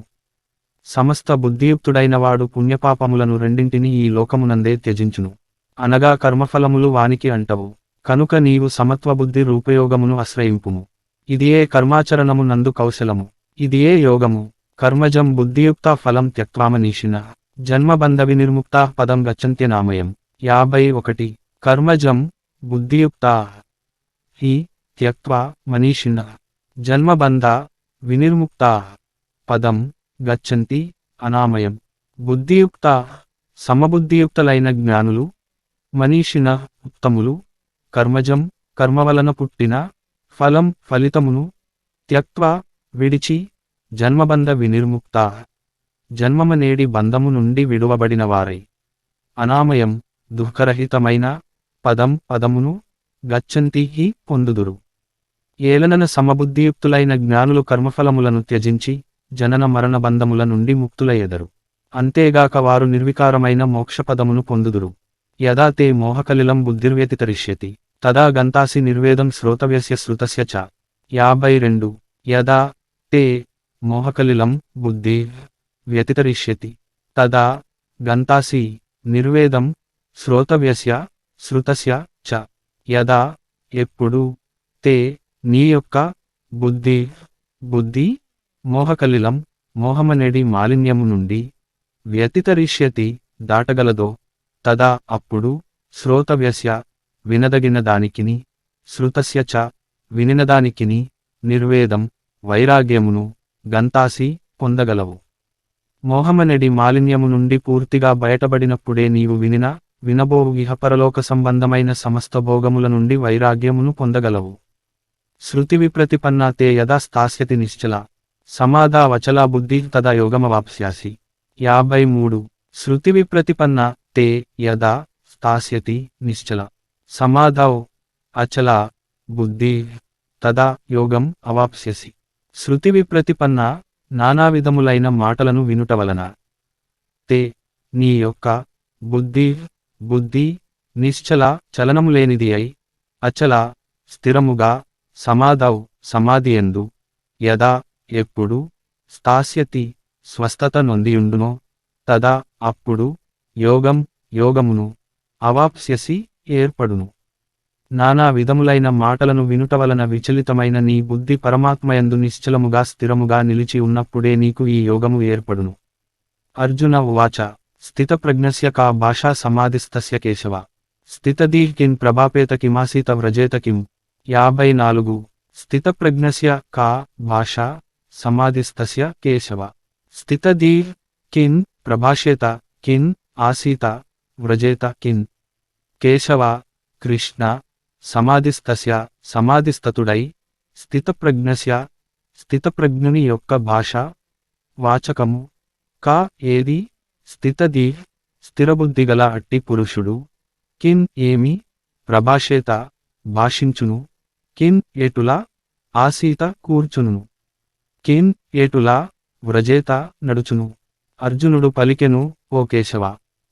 సమస్త బుద్ధియుక్తుడైనవాడు పుణ్యపాపములను రెండింటిని ఈ లోకమునందే త్యజించును అనగా కర్మఫలములు వానికి అంటవు కనుక నీవు సమత్వబుద్ధి రూపయోగమును ఆశ్రయింపుము ఇదియే కర్మాచరణము నందు కౌశలము ఇదియే యోగము కర్మజం బుద్ధియుక్త ఫలం త్యక్వామనీషిణ జన్మబంధ వినిర్ముక్త పదం గచ్చంత్యనామయం 51 కర్మజం బుద్ధియుక్త హి త్యక్వా మనీషిణ జన్మబంధ వినిర్ముక్త పదం గచ్చంతి అనామయం బుద్ధియుక్త సమబుద్ధియుక్తలైన జ్ఞానులు మనీషిణ ఉత్తములు కర్మజం కర్మవలన పుట్టిన ఫలం ఫలితమును త్యక్వా విడిచి జన్మబంధ వినిర్ముక్త జన్మమనేడి బంధము నుండి విడువబడిన వారై అనామయం దుఃఖరహితమైన పదమును గచ్చంతి హి పొందుదురు ఏలనన సమబుద్ధియుక్తులైన జ్ఞానులు కర్మఫలములను త్యజించి జనన మరణ బంధముల నుండి ముక్తులయ్యెదరు అంతేగాక వారు నిర్వికారమైన మోక్షపదమును పొందుదురు యదా తే మోహకలిలం బుద్ధిర్వ్యతితరిష్యతి తదా గంతాసి నిర్వేదం శ్రోతవ్యస్య శ్రుతస్య చ 52 యదా తే మోహకలిలం బుద్ధి వ్యతితరిష్యతి తదా గంతాసి నిర్వేదం శ్రోతవ్యస్య శ్రుతస్య చ యదా ఎప్పుడు తే నీ యొక్క బుద్ధి మోహకలిలం మోహమనేడి మాలిన్యము నుండి వ్యతితరిష్యతి దాటగలదో తదా అప్పుడు శ్రోతవ్యస్య వినదగిన దానికిని శ్రుతస్య చ వినినదానికిని నిర్వేదం వైరాగ్యమును గంతాసి పొందగలవు మోహమనెడి మాలిన్యము నుండి పూర్తిగా బయటబడినప్పుడే నీవు వినబోవు ఇహపరలోక సంబంధమైన సమస్త భోగముల నుండి వైరాగ్యమును పొందగలవు శృతి విప్రతిపన్నా తే యదా స్థాస్యతి నిశ్చల సమాధా వచలా బుద్ధి తదా యోగమవాప్స్యాసి 53 శృతి విప్రతిపన్నా తే యదా స్థాస్యతి నిశ్చల సమాధౌ అచలా బుద్ధి తదా యోగం అవాప్స్యసి శృతి విప్రతిపన్న నానావిధములైన మాటలను వినుట వలన తే నీ యొక్క బుద్ధి నిశ్చల చలనము లేనిది అయి అచల స్థిరముగా సమాధౌ సమాధియందు యదా ఎప్పుడు స్థాస్యతి స్వస్థత నొందియుండునో తదా అప్పుడు యోగమును అవాప్స్యసి ఏర్పడును నానా విధములైన మాటలను వినుట వలన విచలితమైన నీ బుద్ధి పరమాత్మయందు నిశ్చలముగా స్థిరముగా నిలిచి ఉన్నప్పుడే నీకు ఈ యోగము ఏర్పడును అర్జున ఉవాచ స్థితప్రజ్ఞస్య కా భాషా సమాధిస్తస్య కేశవ స్థితధీః కిం ప్రభాపేత కిమాసీత వ్రజేత కిం 54 స్థితప్రజ్ఞస్య కా భాషా సమాధిస్తస్య కేశవ స్థితధీః కిం ప్రభాషేత కిం ఆసీత వ్రజేత కిం కేశవ కృష్ణ సమాధిస్తస్య సమాధిస్తతుడై స్థితప్రజ్ఞస్య స్థితప్రజ్ఞుని యొక్క భాష వాచకము కా ఏది స్థితధీః స్థిరబుద్ధిగల అట్టి పురుషుడు కిన్ ఏమి ప్రభాషేత భాషించును కిన్ ఎటులా ఆసీత కూర్చును కిన్ ఎటులా వ్రజేత నడుచును అర్జునుడు పలికెను ఓ కేశవ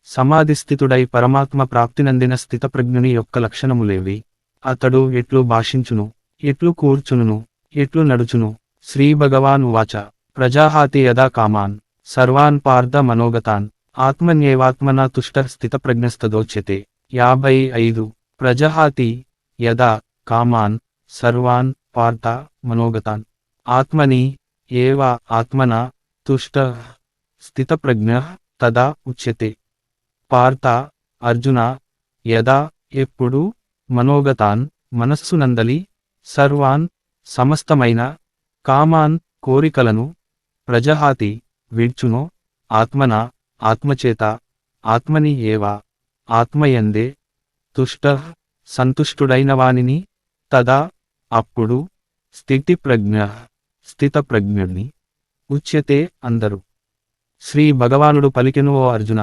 సమాధిస్థితుడై పరమాత్మ ప్రాప్తినందిన స్థితప్రజ్ఞుని యొక్క లక్షణములేవి అతడు ఎట్లు భాషించును ఎట్లు కూర్చును ఎట్లు నడుచును శ్రీ భగవాన్ ఉవాచ ప్రజాహాతి యదా కామాన్ సర్వాన్ పార్థ మనోగతాన్ ఆత్మన్యేవాత్మనా తుష్టః స్థితప్రజ్ఞస్తదోచ్యతే 55 ప్రజహాతి యదా కామాన్ సర్వాన్ పార్థ మనోగతాన్ ఆత్మని ఏవ ఆత్మనా తుష్టః స్థితప్రజ్ఞః తదా ఉచ్యతే పార్థ అర్జున యదా ఎప్పుడు మనోగతాన్ మనస్సునందలి సర్వాన్ సమస్తమైన కామాన్ కోరికలను ప్రజహాతి విడ్చునో ఆత్మన ఆత్మచేత ఆత్మని ఏవా ఆత్మయందే తుష్టః సంతుష్టుడైన వానిని తదా అప్పుడు స్థితప్రజ్ఞుని ఉచ్యతే అందరు శ్రీ భగవానుడు పలికెను ఓ అర్జున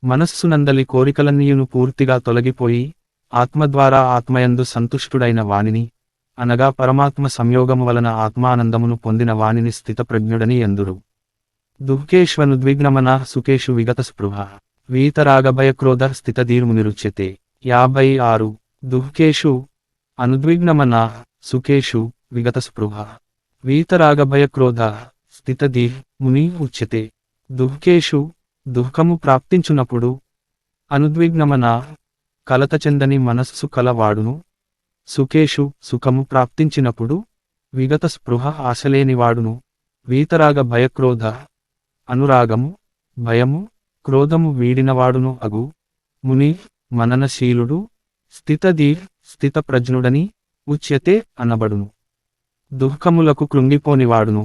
మనస్సునందలి కోరికలన్నీయును పూర్తిగా తొలగిపోయి ఆత్మద్వారా ఆత్మయందు సంతుష్టుడైన వానిని అనగా పరమాత్మ సంయోగము వలన ఆత్మానందమును పొందిన వానిని స్థితప్రజ్ఞుడని ఎందురు. దుఃఖేష్వనుద్విగ్నమన సుఖేషు విగత స్పృహ వీతరాగభయక్రోధ స్థితధీర్మునిరుచ్యతే. 56 దుఃఖేషు అనుద్విగ్నమన సుఖేషు విగత స్పృహ వీతరాగభయక్రోధ స్థితధీర్ ముని ఉచ్యతే. దుఃఖేషు దుఃఖము ప్రాప్తించునప్పుడు, అనుద్విగ్నమన కలత చెందని మనస్సు కలవాడును, సుఖేషు సుఖము ప్రాప్తించినప్పుడు, విగత స్పృహ ఆశలేనివాడును, వీతరాగ భయక్రోధ అనురాగము భయము క్రోధము వీడినవాడును అగు. ముని మననశీలుడు, స్థితధీర్ స్థితప్రజ్ఞుడని ఉచ్యతే అనబడును. దుఃఖములకు కృంగిపోనివాడును,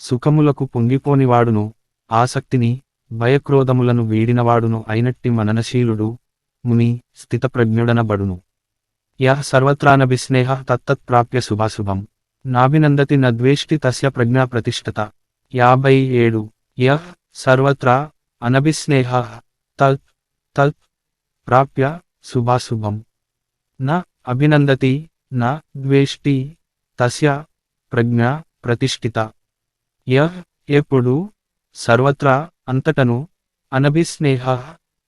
సుఖములకు పొంగిపోనివాడును, ఆసక్తిని భయక్రోధములను వీడినవాడును అయినట్టి మననశీలుడు, ముని స్థితప్రజ్ఞుడనబడును. యః సర్వత్రానభిస్నేహ తత్తత్ప్రాప్య శుభాశుభం నాభినందతి నద్వేష్టి తస్య ప్రజ్ఞా ప్రతిష్ఠత. 57 యః సర్వత్రా అనభిస్నేహ తత్ తత్ ప్రాప్య శుభాశుభం న అభినందతి న ద్వేష్టి తస్య ప్రజ్ఞా ప్రతిష్ఠిత. యః ఎప్పుడు, సర్వత్రా అంతటను, అనభిస్నేహ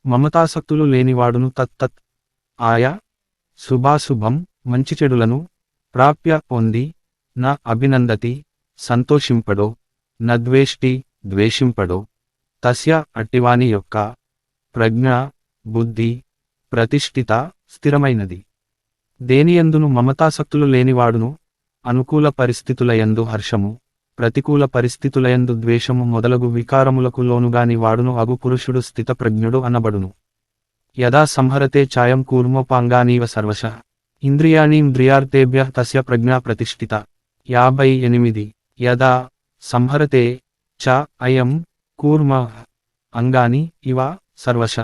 మమతాసక్తులు లేనివాడును, తత్తత్ ఆయా శుభాశుభం మంచి చెడులను, ప్రాప్య పొంది, న అభినందతి సంతోషింపడో, నద్వేష్టి ద్వేషింపడో, తస్య అట్టివాని యొక్క ప్రజ్ఞ బుద్ధి ప్రతిష్ఠిత స్థిరమైనది. దేనియందును మమతాసక్తులు లేనివాడును, అనుకూల పరిస్థితులయందు హర్షము, ప్రతికూల పరిస్థితులయందు ద్వేషము మొదలగు వికారములకు లోనుగాని వాడును అగు పురుషుడు స్థితప్రజ్ఞుడు అనబడును. యదా సంహరతే ఛాయం కూర్మోపాంగానీవ సర్వశ ఇంద్రియాణీంద్రియార్థేభ్యః తస్య ప్రజ్ఞా ప్రతిష్ఠిత. 58 యదా సంహరతే చ అయం కూర్మ అంగాని ఇవ సర్వశ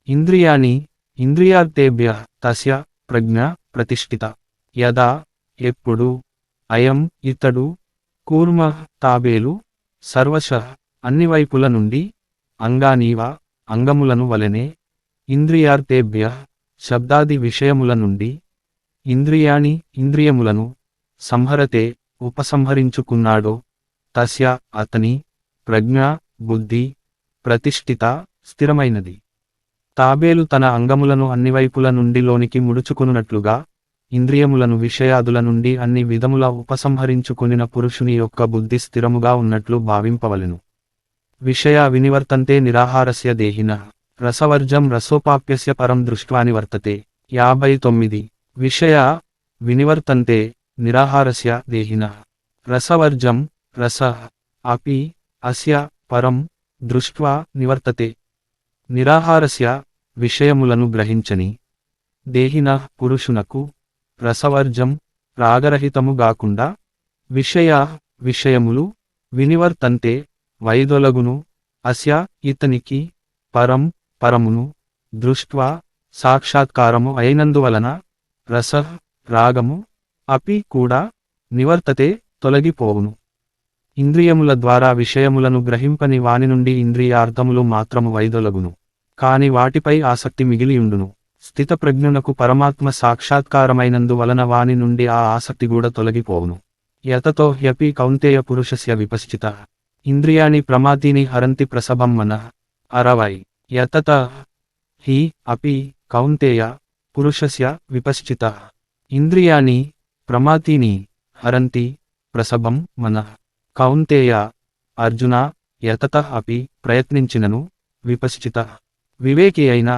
ఇంద్రియాణి ఇంద్రియార్థేభ్యః తస్య ప్రజ్ఞా ప్రతిష్ఠిత. యదా ఎప్పుడు, అయం ఇతడు, కూర్మ తాబేలు, సర్వశ అన్ని వైపుల నుండి, అంగానీవ అంగములను వలెనే, ఇంద్రియార్థేభ్యః శబ్దాది విషయముల నుండి, ఇంద్రియాణి ఇంద్రియములను, సంహరతే ఉపసంహరించుకున్నాడో, తస్య అతని ప్రజ్ఞా బుద్ధి ప్రతిష్ఠిత స్థిరమైనది. తాబేలు తన అంగములను అన్ని వైపుల నుండి లోనికి ముడుచుకున్నట్లుగా, ఇంద్రియములను విషయాదుల నుండి అన్ని విధముల ఉపసంహరించుకొనిన పురుషుని యొక్క బుద్ధి స్థిరముగా ఉన్నట్లు భావింపవలెను. విషయ వినివర్తంతే నిరాహారస్య దేహినః రసవర్జం రసోపాప్యస్య పరం దృష్ట్వా నివర్తతే. 59 విషయ వినివర్తంతే నిరాహారస్య దేహినః రసవర్జం రస అపి అస్య పరం దృష్ట్వా నివర్తతే. నిరాహారస్య విషయములను గ్రహించని దేహినః పురుషునకు, రసవర్జం రాగరహితము గాకుండా, విషయ విషయములు, వినివర్తంతే వైదొలగును, అస్య ఇతనికి, పరం పరమును, దృష్ట్వా సాక్షాత్కారము అయినందువలన, రస రాగము, అపి కూడా, నివర్తతే తొలగిపోవును. ఇంద్రియముల ద్వారా విషయములను గ్రహింపని వాని నుండి ఇంద్రియార్థములు మాత్రము వైదొలగును, కాని వాటిపై ఆసక్తి మిగిలియుండును. స్థితప్రజ్ఞునకు పరమాత్మ సాక్షాత్కారమైనందువలన వాని నుండి ఆ ఆసక్తి కూడా తొలగిపోవును. యతతో హ్యపి కౌంతేయ పురుషస్య విపశ్చిత ఇంద్రియాణి ప్రమాతీని హరంతి ప్రసభం మనః. 60 యతత హి అపి కౌంతేయ పురుషస్య విపశ్చిత ఇంద్రియాణి ప్రమాతీని హరంతి ప్రసభం మనః. కౌంతేయ అర్జున, యతత అపి ప్రయత్నించినను, విపశ్చిత వివేకి అయిన,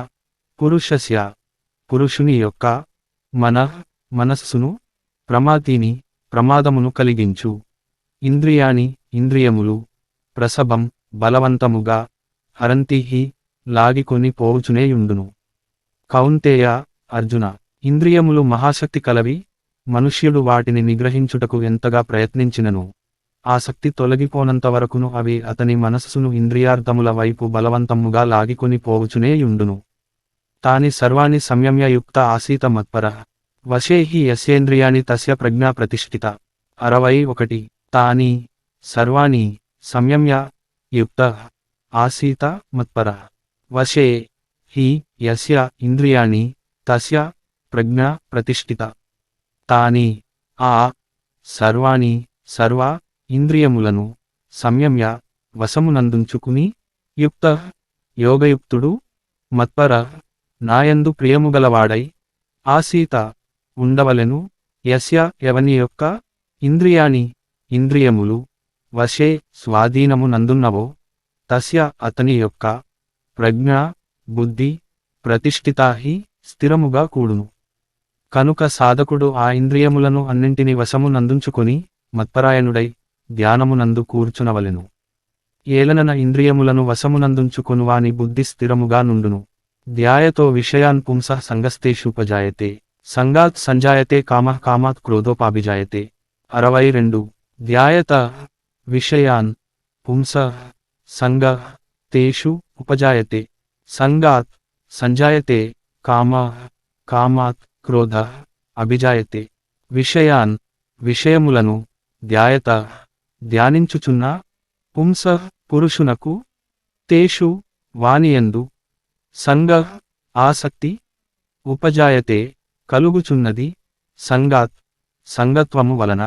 పురుషస్య పురుషుని యొక్క, మనః మనస్సును, ప్రమాతీని ప్రమాదమును కలిగించు, ఇంద్రియాణి ఇంద్రియములు, ప్రసభం బలవంతముగా, హరంతి హి లాగికొని పోవుచునేయుండును. కౌంతేయ అర్జున, ఇంద్రియములు మహాశక్తి కలవి, మనుష్యుడు వాటిని నిగ్రహించుటకు ఎంతగా ప్రయత్నించినను, ఆసక్తి తొలగిపోనంతవరకును అవి అతని మనస్సును ఇంద్రియార్థముల వైపు బలవంతముగా లాగికొని పోవుచునేయుండును. తాని సర్వాణి సంయమ్య యుక్త ఆసీత మత్పరః వశే హి యస్యేంద్రియాణి తస్య ప్రజ్ఞా ప్రతిష్ఠిత. 61 తాని సర్వాణి సంయమ్య యుక్త ఆసీత మత్పరః వశే హి యస్య ఇంద్రియాణి తస్య ప్రజ్ఞా ప్రతిష్ఠిత. తాని ఆ సర్వాణి సర్వ ఇంద్రియములను సంయమ్య వశమునందుంచుకుని యుక్త యోగయుక్తుడు మత్పర నాయందు ప్రియముగలవాడై ఆసీత ఉండవలెను యస్య ఎవని యొక్క ఇంద్రియాని ఇంద్రియములు వశే స్వాధీనమునందున్నవో తస్య అతని యొక్క ప్రజ్ఞ బుద్ధి ప్రతిష్ఠితాహి స్థిరముగా కూడును. కనుక సాధకుడు ఆ ఇంద్రియములను అన్నింటిని వశమునందుంచుకొని మత్పరాయణుడై ధ్యానమునందు కూర్చునవలెను. ఏలనన ఇంద్రియములను వశమునందుంచుకొనువాని బుద్ధి స్థిరముగా నుండును. ధ్యాయతో విషయాన్ పుంసః సంగస్తేషుపజాయతే సంగాత్ సంజాయతే కామః కామాత్ క్రోధోపాభిజాయతే. 62 ధ్యాయత విషయాన్ పుంసః సంగః తేషు ఉపజాయతే సంగాత్ సంజాయతే కామః కామాత్ క్రోధః అభిజాయతే. విషయాన్ విషయములను ధ్యాయత ధ్యానించుచున్న పుంసః పురుషునకు తేషు వానియందు సంగః ఆసక్తి ఉపజాయతే కలుగుచున్నది సంగాత్ సంగత్వము వలన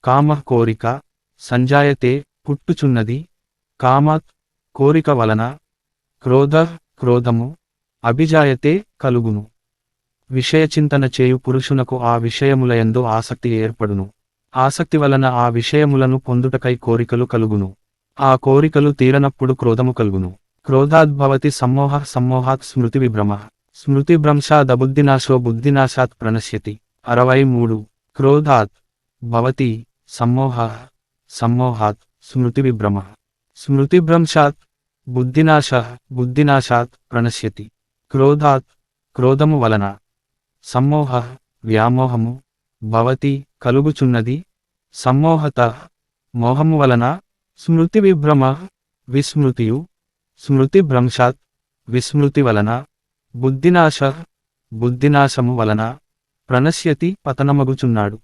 కామః కోరిక సంజాయతే పుట్టుచున్నది కామాత్ కోరిక వలన క్రోధః క్రోధము అభిజాయతే కలుగును. విషయచింతన చేయు పురుషునకు ఆ విషయములయందు ఆసక్తి ఏర్పడును. ఆసక్తి వలన ఆ విషయములను పొందుటకై కోరికలు కలుగును. ఆ కోరికలు తీరనప్పుడు క్రోధము కలుగును. క్రోధాద్భవతి సమ్మోహః సమ్మోహాత్ స్మృతి విభ్రమః స్మృతిభ్రంశాదబుద్ధినాశో బుద్ధినాశాత్ ప్రణశ్యతి. 63 క్రోధాత్ భవతి సమ్మోహః సమ్మోహాత్ స్మృతి విభ్రమః స్మృతిభ్రంశాత్ బుద్ధినాశః బుద్ధినాశాత్ ప్రణశ్యతి. క్రోధాత్ క్రోధము వలన సమ్మోహః వ్యామోహము భవతి కలుగుచున్నది సమ్మోహతః మోహము వలన స్మృతి విభ్రమః విస్మృతియు స్మృతిభ్రంశాత్ విస్మృతి వలన బుద్ధినాశః బుద్ధినాశము వలన ప్రణశ్యతి పతనమగుచున్నాడు.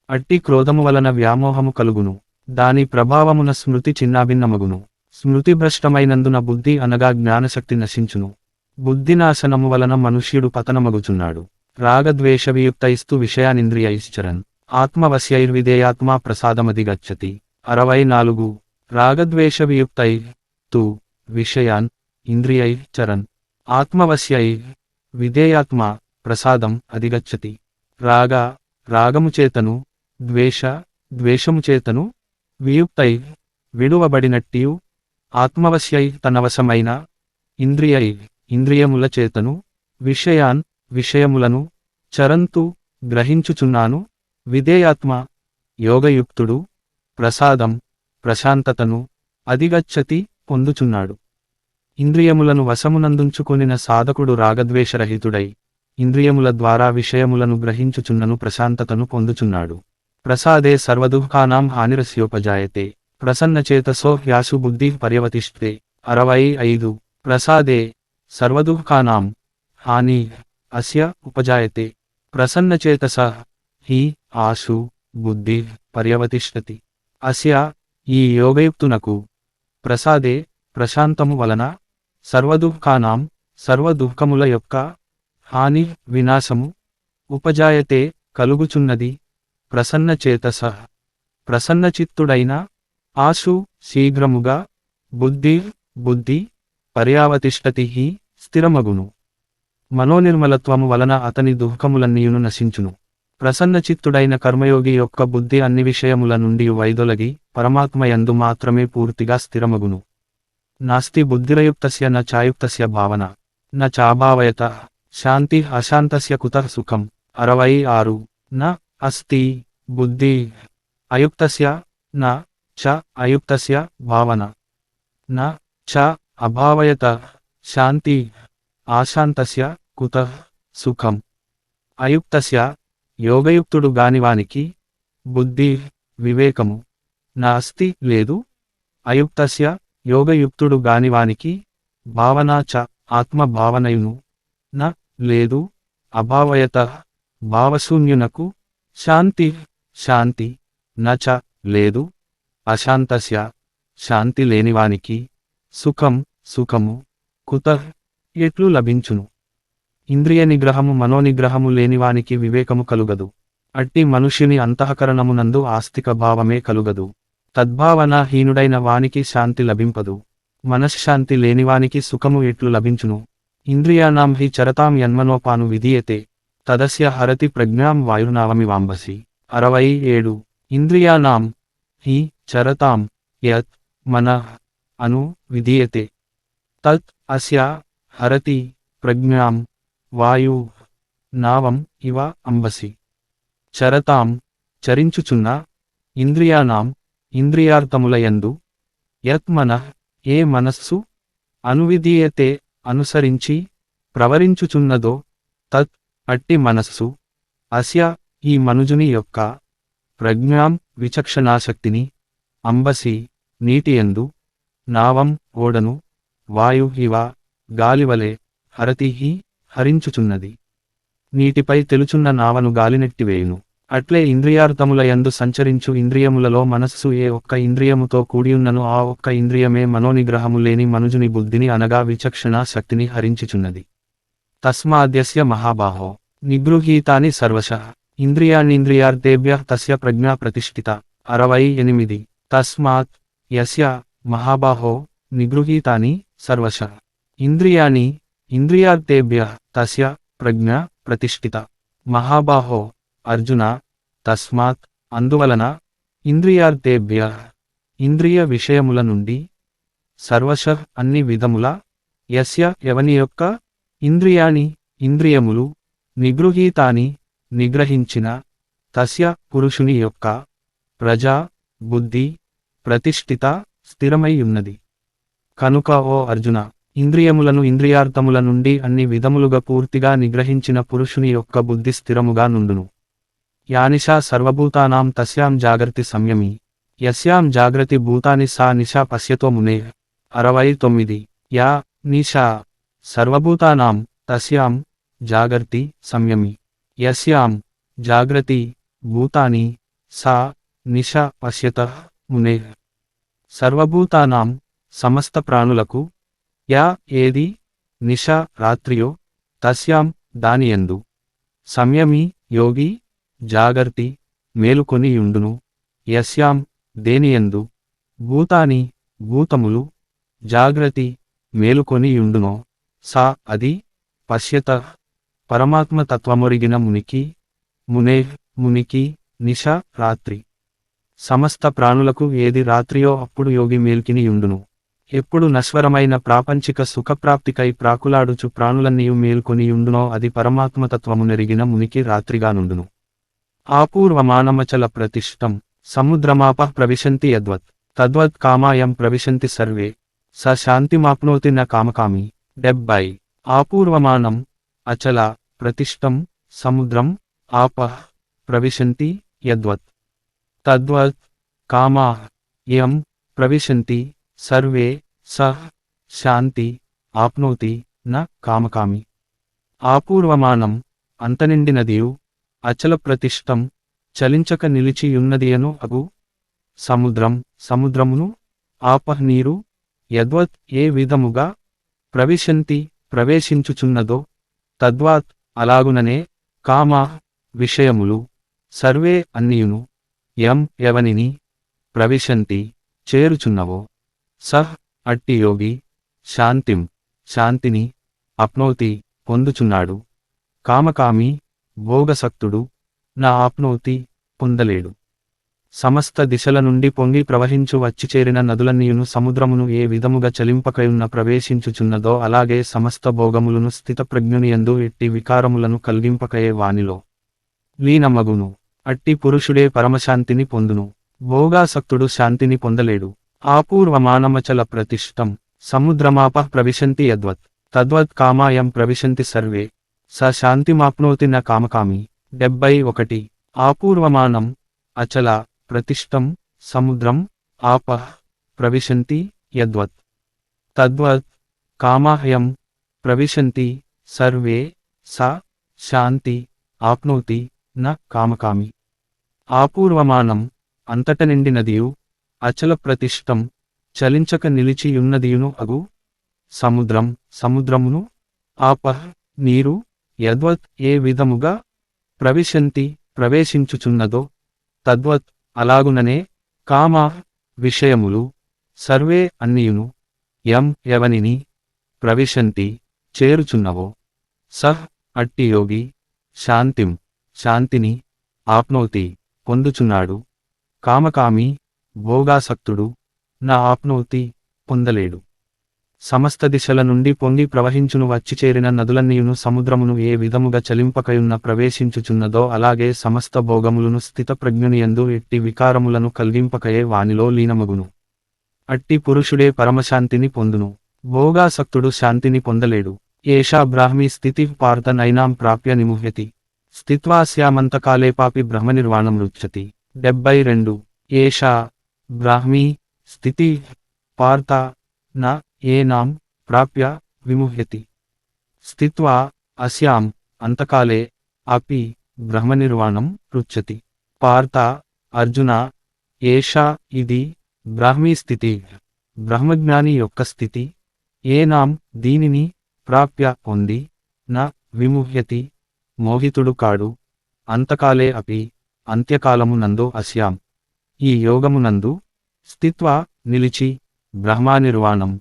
అట్టి క్రోధము వలన వ్యామోహము కలుగును. దాని ప్రభావమున స్మృతి చిన్నాభిన్నమగును. స్మృతిభ్రష్టమైనందున బుద్ధి అనగా జ్ఞానశక్తి నశించును. బుద్ధినాశనము వలన మనుష్యుడు పతనమగుచున్నాడు. రాగద్వేషవియుక్తైస్తు విషయానింద్రియైశ్చరన్ ఆత్మవశ్యైర్విధేయాత్మా ప్రసాదమధిగచ్చతి. 64 రాగద్వేషవియుక్తై తు విషయాన్ ఇంద్రియై చరన్ ఆత్మవశ్యై విధేయాత్మా ప్రసాదం అధిగచ్చతి. రాగము చేతను ద్వేష ద్వేషము చేతను వియుక్తై విడువబడినట్టియు ఆత్మవశ్యై తనవశమైన ఇంద్రియై ఇంద్రియముల చేతను విషయాన్ విషయములను చరంతు గ్రహించుచున్నాను విధేయాత్మ యోగయుక్తుడు ప్రసాదం ప్రశాంతతను అధిగచ్చతి పొందుచున్నాడు. ఇంద్రియములను వశమునందుంచుకొనిన సాధకుడు రాగద్వేషరహితుడై ఇంద్రియముల ద్వారా విషయములను గ్రహించుచున్నను ప్రశాంతతను పొందుచున్నాడు. ప్రసాదే సర్వదుఃఖానాం హానిరస్యోపజాయతే ప్రసన్నచేతసో హ్యాసు బుద్ధి పర్యవతిష్ఠతే. 65 ప్రసాదే సర్వదుఃఖానాం హాని అస్య ఉపజాయతే ప్రసన్నచేతసః హి ఆశు బుద్ధి పర్యవతిష్ఠతి. అస్య ఈ యోగయుక్తునకు ప్రసాదే ప్రశాంతము వలన సర్వదుఃఖానాం సర్వదుఃఖముల యొక్క హాని వినాశము ఉపజాయతే కలుగుచున్నది ప్రసన్నచేతసః ప్రసన్నచిత్తుడైన ఆశు శీఘ్రముగా బుద్ధి పర్యావతిష్ఠతి స్థిరమగును. మనోనిర్మలత్వము వలన అతని దుఃఖములన్నీయును నశించును. ప్రసన్నచిత్తుడైన కర్మయోగి యొక్క బుద్ధి అన్ని విషయముల నుండి వైదొలగి పరమాత్మయందు మాత్రమే పూర్తిగా స్థిరమగును. నాస్తి బుద్ధిరయుక్తస్య న చాయుక్తస్య భావన న చాభావయత శాంతి అశాంతస్య కుతః సుఖం. 66 న అస్తి బుద్ధి అయుక్తస్య న చ అయుక్తస్య భావన న చ అభావయత శాంతి అశాంతస్య కుతః సుఖం. అయుక్తస్య యోగయుక్తుడు గానివానికి బుద్ధి వివేకము న అస్తి లేదు. అయుక్తస్య యోగయుక్తుడు గానివానికి భావన చ ఆత్మభావనయును న లేదు. అభావయత భావశూన్యునకు శాంతి న చ లేదు. అశాంతస్య శాంతి లేనివానికి సుఖము కుతః ఎట్లు లభించును. ఇంద్రియ నిగ్రహము మనోనిగ్రహము లేనివానికి వివేకము కలుగదు. అట్టి మనుష్యుని అంతఃకరణమునందు ఆస్తిక భావమే కలుగదు. తద్భావన హీనుడైన వానికి శాంతి లభింపదు. మనశ్శాంతి లేనివానికి సుఖము ఎట్లు లభించును. ఇంద్రియాణం హి చరతాం యన్మనోపాను విధీయతే తదస్య హరతి ప్రజ్ఞాం వాయుర్నావమివాంబసి. 67. ఇంద్రియాణం హి చరతాం యత్ మనః అను విధీయతే తత్ అస్య హరతి ప్రజ్ఞాం వాయు నావం ఇవ అంబసి. చరతాం చరించుచున్న, ఇంద్రియాణం ఇంద్రియార్థములయందు, యత్ మనః ఏ మనస్సు అనువిధీయతే అనుసరించి ప్రవరించుచున్నదో, తత్ అట్టి మనస్సు, అస్య ఈ మనుజుని యొక్క, ప్రజ్ఞాం విచక్షణాశక్తిని, అంబసి నీటియందు, నావం ఓడను, వాయు ఇవ గాలివలె, హరతిహి హరించుచున్నది. నీటిపై తెలుచున్న నావను గాలినెట్టివేయును. అట్లే ఇంద్రియార్థములయందు సంచరించు ఇంద్రియములలో మనస్సు ఏ ఒక్క ఇంద్రియముతో కూడియున్నను ఆ ఒక్క ఇంద్రియమే మనోనిగ్రహము లేని మనుజుని బుద్ధిని అనగా విచక్షణ శక్తిని హరించుచున్నది. తస్మాద్యస్య మహాబాహో నిగృహీతాని సర్వశః ఇంద్రియాణీంద్రియార్థేభ్యః తస్య ప్రజ్ఞా ప్రతిష్ఠిత. 68. తస్మాత్ యస్య మహాబాహో నిగృహీతాని సర్వశః ఇంద్రియాణి ఇంద్రియార్థేభ్యః తస్య ప్రజ్ఞా ప్రతిష్ఠిత. మహాబాహో అర్జున, తస్మాత్ అందువలన, ఇంద్రియార్థేభ్యః ఇంద్రియ విషయముల నుండి, సర్వశః అన్ని విధముల, యస్య ఎవని యొక్క, ఇంద్రియాణి ఇంద్రియములు, నిగృహీతాని నిగ్రహించిన, తస్య పురుషుని యొక్క, ప్రజా బుద్ధి ప్రతిష్ఠిత స్థిరమై ఉన్నది. కనుక ఓ అర్జున, ఇంద్రియములను ఇంద్రియార్థముల నుండి అన్ని విధములుగా పూర్తిగా నిగ్రహించిన పురుషుని యొక్క బుద్ధి స్థిరముగా నుండును. యానిషా సర్వభూతానాం తస్యాం జాగర్తి సంయమి యస్యాం జాగ్రతి భూతాని సా నిశా పశ్యతో మునే. 69. యా నిశా సర్వభూతానాం తస్యాం జాగర్తి సంయమి యస్యాం జాగ్రతి భూతాని సా నిశా పశ్యతః మునే. సర్వభూతానాం సమస్త ప్రాణులకు, యా ఏది, నిశా రాత్రియో, తస్యాం దానియందు, సంయమి యోగి జాగర్తి మేలుకొని యుండును, యస్యాం దేనియందు, భూతాని భూతములు జాగ్రతి మేలుకొని యుండునో, సా అది, పశ్యతః పరమాత్మ తత్వమొరిగిన మునికి, మునే మునికి, నిశా రాత్రి. సమస్త ప్రాణులకు ఏది రాత్రియో అప్పుడు యోగి మేల్కిని యుండును. ఎప్పుడు నశ్వరమైన ప్రాపంచిక సుఖప్రాప్తికై ప్రాకులాడుచు ప్రాణులన్నీయు మేల్కొని యుండునో అది పరమాత్మతత్వమునెరిగిన మునికి రాత్రిగా నుండును. ఆపూర్వమానమచల ప్రతిష్టం సముద్రమాపః ప్రవిశంతి యద్వత్ తద్వత్ కామాయం ప్రవిశంతి సర్వే స శాంతిమాప్నోతి న కామకామి. 70. ఆపూర్వమానం అచల ప్రతిష్టం సముద్రం ఆపః ప్రవిశంతి యద్వత్ తద్వత్ కామాః యం ప్రవిశంతి సర్వే స శాంతి ఆప్నోతి న కామకామి. ఆపూర్వమానం అంతనిండినదియు, అచల ప్రతిష్టం చలించక నిలిచియున్నదియను అగు సముద్రం సముద్రమును, ఆపః నీరు, యద్వత్ ఏ విధముగా, ప్రవిశంతి ప్రవేశించుచున్నదో, తద్వాత్ అలాగుననే, కామాః విషయములు, సర్వే అన్నియును, యం ఎవనిని, ప్రవిశంతి చేరుచున్నవో, సహ్ అట్టి యోగి, శాంతిం శాంతిని, అప్నోతి పొందుచున్నాడు, కామకామి భోగసక్తుడు, నా ఆప్నోతి పొందలేడు. సమస్త దిశల నుండి పొంగి ప్రవహించు వచ్చిచేరిన నదులన్నీయును సముద్రమును ఏ విధముగా చలింపకయున్న ప్రవేశించుచున్నదో అలాగే సమస్త భోగములను స్థితప్రజ్ఞునియందు ఎట్టి వికారములను కల్గింపకయే వానిలో లీనమగును. అట్టి పురుషుడే పరమశాంతిని పొందును. భోగాసక్తుడు శాంతిని పొందలేడు. ఆపూర్వమానమచల ప్రతిష్టం సముద్రమాపః ప్రవిశంతి యద్వత్ తద్వత్ కామాయం ప్రవిశంతి సర్వే స శాంతిమాప్నోతి న కామకామి. 71. ఆపూర్వమానం అచల ప్రతిష్టం సముద్రం ఆపః ప్రవిశంతి యద్వత్ తద్వత్ కామాహ్యం ప్రవిశంతి సర్వే స శాంతి ఆప్నోతి న కామకామి. ఆపూర్వమానం అంతట నిండినదియు, అచల ప్రతిష్టం చలించక నిలిచియున్నదియును అగు సముద్రం సముద్రమును, ఆపః నీరు, యద్వత్ ఏ విధముగా, ప్రవిశంతి ప్రవేశించుచున్నదో తద్వత్ అలాగుననే కామ విషయములు సర్వే అన్నియును ఎవనిని ప్రవిశంతి చేరుచున్నవో సహ్ అట్టి యోగి శాంతిని ఆప్నోతి పొందుచున్నాడు కామకామి భోగాసక్తుడు నా ఆప్నోతి పొందలేడు. సమస్త దిశల నుండి పొంగి ప్రవహించును వచ్చి చేరిన నదులన్నీయును సముద్రమును ఏ విధముగా చలింపకయున్న ప్రవేశించుచున్నదో అలాగే సమస్త భోగములను స్థితప్రజ్ఞునియందు ఎట్టి వికారములను కలిగింపకయే వానిలో లీనమగును. అట్టి పురుషుడే పరమశాంతిని పొందును. భోగాసక్తుడు శాంతిని పొందలేడు. ఏషా బ్రాహ్మీ స్థితి పార్థ నైనాం ప్రాప్య నిముహ్యతి స్థిత్వాస్యామంతకాలే పాపి బ్రహ్మనిర్వాణమృచ్చతి. 72 ఏషా బ్రాహ్మీ స్థితి పార్థ న ఏనాం ప్రాప్య విముహ్యతి స్థిత్వా అస్యాం అంతకాలే అపి బ్రహ్మనిర్వాణం పృచ్చతి. పార్థ అర్జున ఏషా ఇది బ్రాహ్మీ స్థితి బ్రహ్మజ్ఞాని యొక్క స్థితి ఏనాం దీనిని ప్రాప్య పొంది న విముహ్యతి మోహితుడు కాడు అంతకాలే అపి అంత్యకాలమునందు అస్యాం ఈ యోగమునందు స్థిత్వా నిలిచి బ్రహ్మనిర్వాణం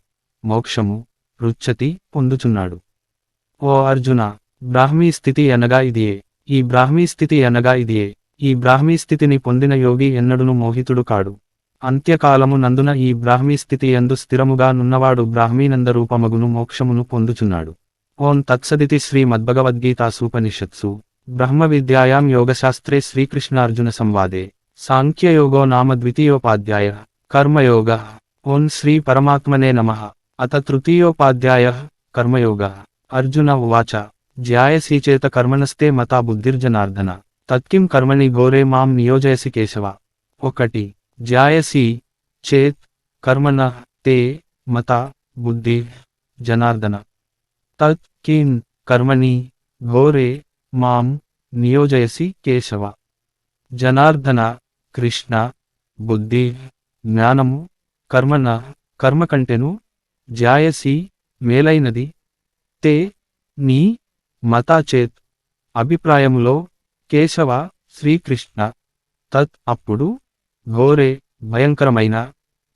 మోక్షము రుచ్చతి పొందుచున్నాడు. ఓ అర్జున బ్రాహ్మీ స్థితి అనగా ఇదియే. ఈ బ్రాహ్మీ స్థితి అనగా ఇదియే. ఈ బ్రాహ్మీ స్థితిని పొందిన యోగి ఎన్నడును మోహితుడు కాడు. అంత్యకాలము నందున ఈ బ్రాహ్మీ స్థితి యందు స్థిరముగా నున్నవాడు బ్రాహ్మీనందరూపమగును మోక్షమును పొందుచున్నాడు. ఓం తత్సదితి శ్రీమద్భగవద్గీతాసూపనిషత్సు బ్రహ్మ విద్యాయాం యోగశాస్త్రే శ్రీకృష్ణార్జున సంవాదే సాంఖ్యయోగో నామ ద్వితీయోపాధ్యాయః కర్మయోగః. ఓం శ్రీ పరమాత్మనే నమః. అత తృతీయోపాధ్యాయః కర్మయోగః. అర్జున ఉవాచ జ్యాయసి చేత కర్మణస్తే మతా బుద్ధిర్జనార్దన తత్కిం కర్మణి ఘోరే మాం నియోజయసి కేశవ. 1 జ్యాయసి చేత్ కర్మణః తే మతా బుద్ధి జనార్దన తత్ కిం కర్మణి ఘోరే మాం నియోజయసి కేశవ. జనార్దన కృష్ణ బుద్ధి జ్ఞానము కర్మణ కర్మ కంటెను జ్యాయసి మేలైనది తే నీ మతా చేత్ అభిప్రాయములో కేశవ శ్రీకృష్ణ తత్ అప్పుడు ఘోరే భయంకరమైన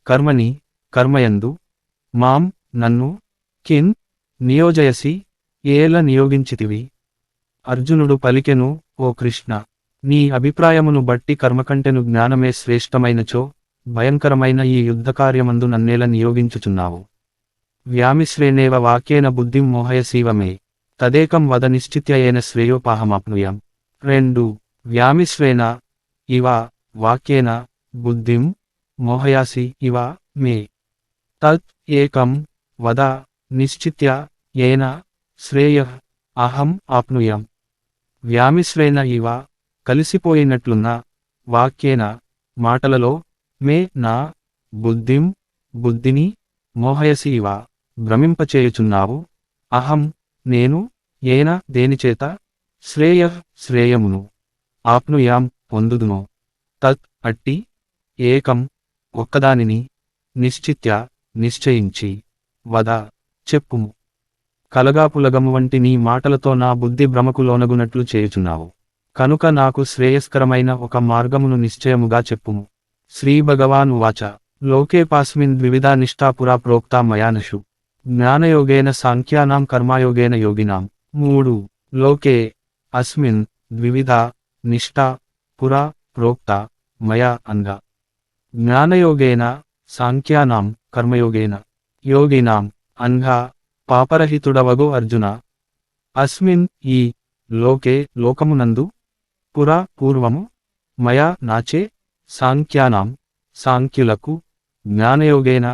కర్మని కర్మయందు మాం నన్ను కిన్ నియోజయసి ఏల నియోగించితివి. అర్జునుడు పలికెను ఓ కృష్ణ నీ అభిప్రాయమును బట్టి కర్మకంటెను జ్ఞానమే శ్రేష్టమైనచో భయంకరమైన ఈ యుద్ధకార్యమందు నన్నేల నియోగించుచున్నావు. వ్యామిశ్రేణేవ వాక్యేన బుద్ధిం మోహయసీవ మే తదేకం వద నిశ్చిత్యయేన శ్రేయోపాహమాప్నుయాం. 2 వ్యామిశ్రేణ ఇవ వాక్యేన బుద్ధిం మోహయాసి ఇవ మే తత్ ఏకం వద నిశ్చిత్య ఏన శ్రేయః అహం ఆప్నుయాం. వ్యామిశ్రేణ ఇవ కలిసిపోయినట్లున్న వాక్యేన మాటలలో మే నా బుద్ధిని మోహయసి ఇవ భ్రమింపచేయుచున్నావు అహం నేను ఏన దేనిచేత శ్రేయమును ఆప్నుయాం పొందుదునో తత్ అట్టి ఏకం ఒక్కదానిని నిశ్చిత్య నిశ్చయించి వద చెప్పుము. కలగాపులగము వంటి నీ మాటలతో నా బుద్ధి భ్రమకు లోనగునట్లు చేయుచున్నావు కనుక నాకు శ్రేయస్కరమైన ఒక మార్గమును నిశ్చయముగా చెప్పుము. శ్రీ భగవాన్ ఉవాచ లోకే పాస్మిన్ ద్వివిధా నిష్టా పురా ప్రోక్తా మయా నషు జ్ఞానయోగేన సాంఖ్యానాం కర్మయోగేన యోగినాం. 3 లోకే అస్మిన్ ద్వివిధా నిష్టా పురా ప్రోక్తా మయా అనగా జ్ఞానయోగేన సాంఖ్యానాం కర్మయోగేన యోగినాం అనగా పాపరహితుడవగు అర్జున అస్మిన్ ఈ లోకే లోకమునందు పురా పూర్వము మయా నాచే సాంఖ్యానాం సాంఖ్యులకు జ్ఞానయోగేన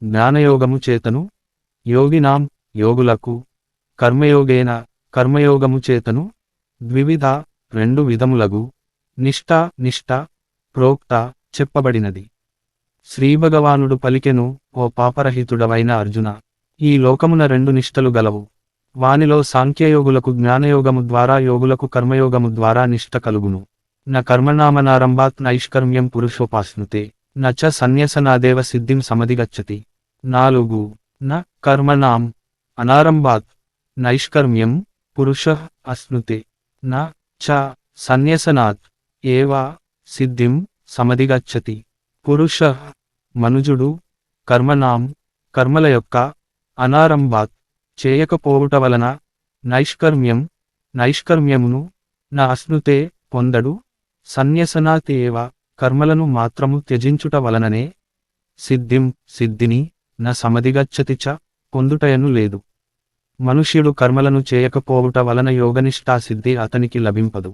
జ్ఞానయోగము చేతను యోగినాం యోగులకు కర్మయోగేన కర్మయోగము చేతను ద్వివిధ 2 విధములగు నిష్ట ప్రోక్త చెప్పబడినది. శ్రీభగవానుడు పలికెను ఓ పాపరహితుడవైన అర్జున ఈ లోకమున 2 నిష్టలు గలవు. వానిలో సాంఖ్యయోగులకు జ్ఞానయోగము ద్వారా యోగులకు కర్మయోగము ద్వారా నిష్ట కలుగును. న కర్మణామనారంభాత్ నైష్కర్మ్యం పురుషోపాశ్నుతే నచ సన్యసనాదేవ సిద్ధిం సమధిగచ్చతి. 4 న కర్మణాం అనారంభాత్ నైష్కర్మ్యం పురుషః అశ్నుతే న చ సన్యసనాత్ ఏవా సిద్ధిం సమధిగచ్చతి. పురుష మనుజుడు కర్మణాం కర్మల యొక్క అనారంభాత్ చేయకపోవుట వలన నైష్కర్మ్యమును న అశ్నుతే పొందడు. సన్యసనాత్ ఏవ కర్మలను మాత్రము త్యజించుట వలననే సిద్ధిని న సమధిగచ్చతి చ పొందుటయను లేదు. మనుష్యుడు కర్మలను చేయకపోవుట వలన యోగనిష్టా సిద్ధి అతనికి లభింపదు.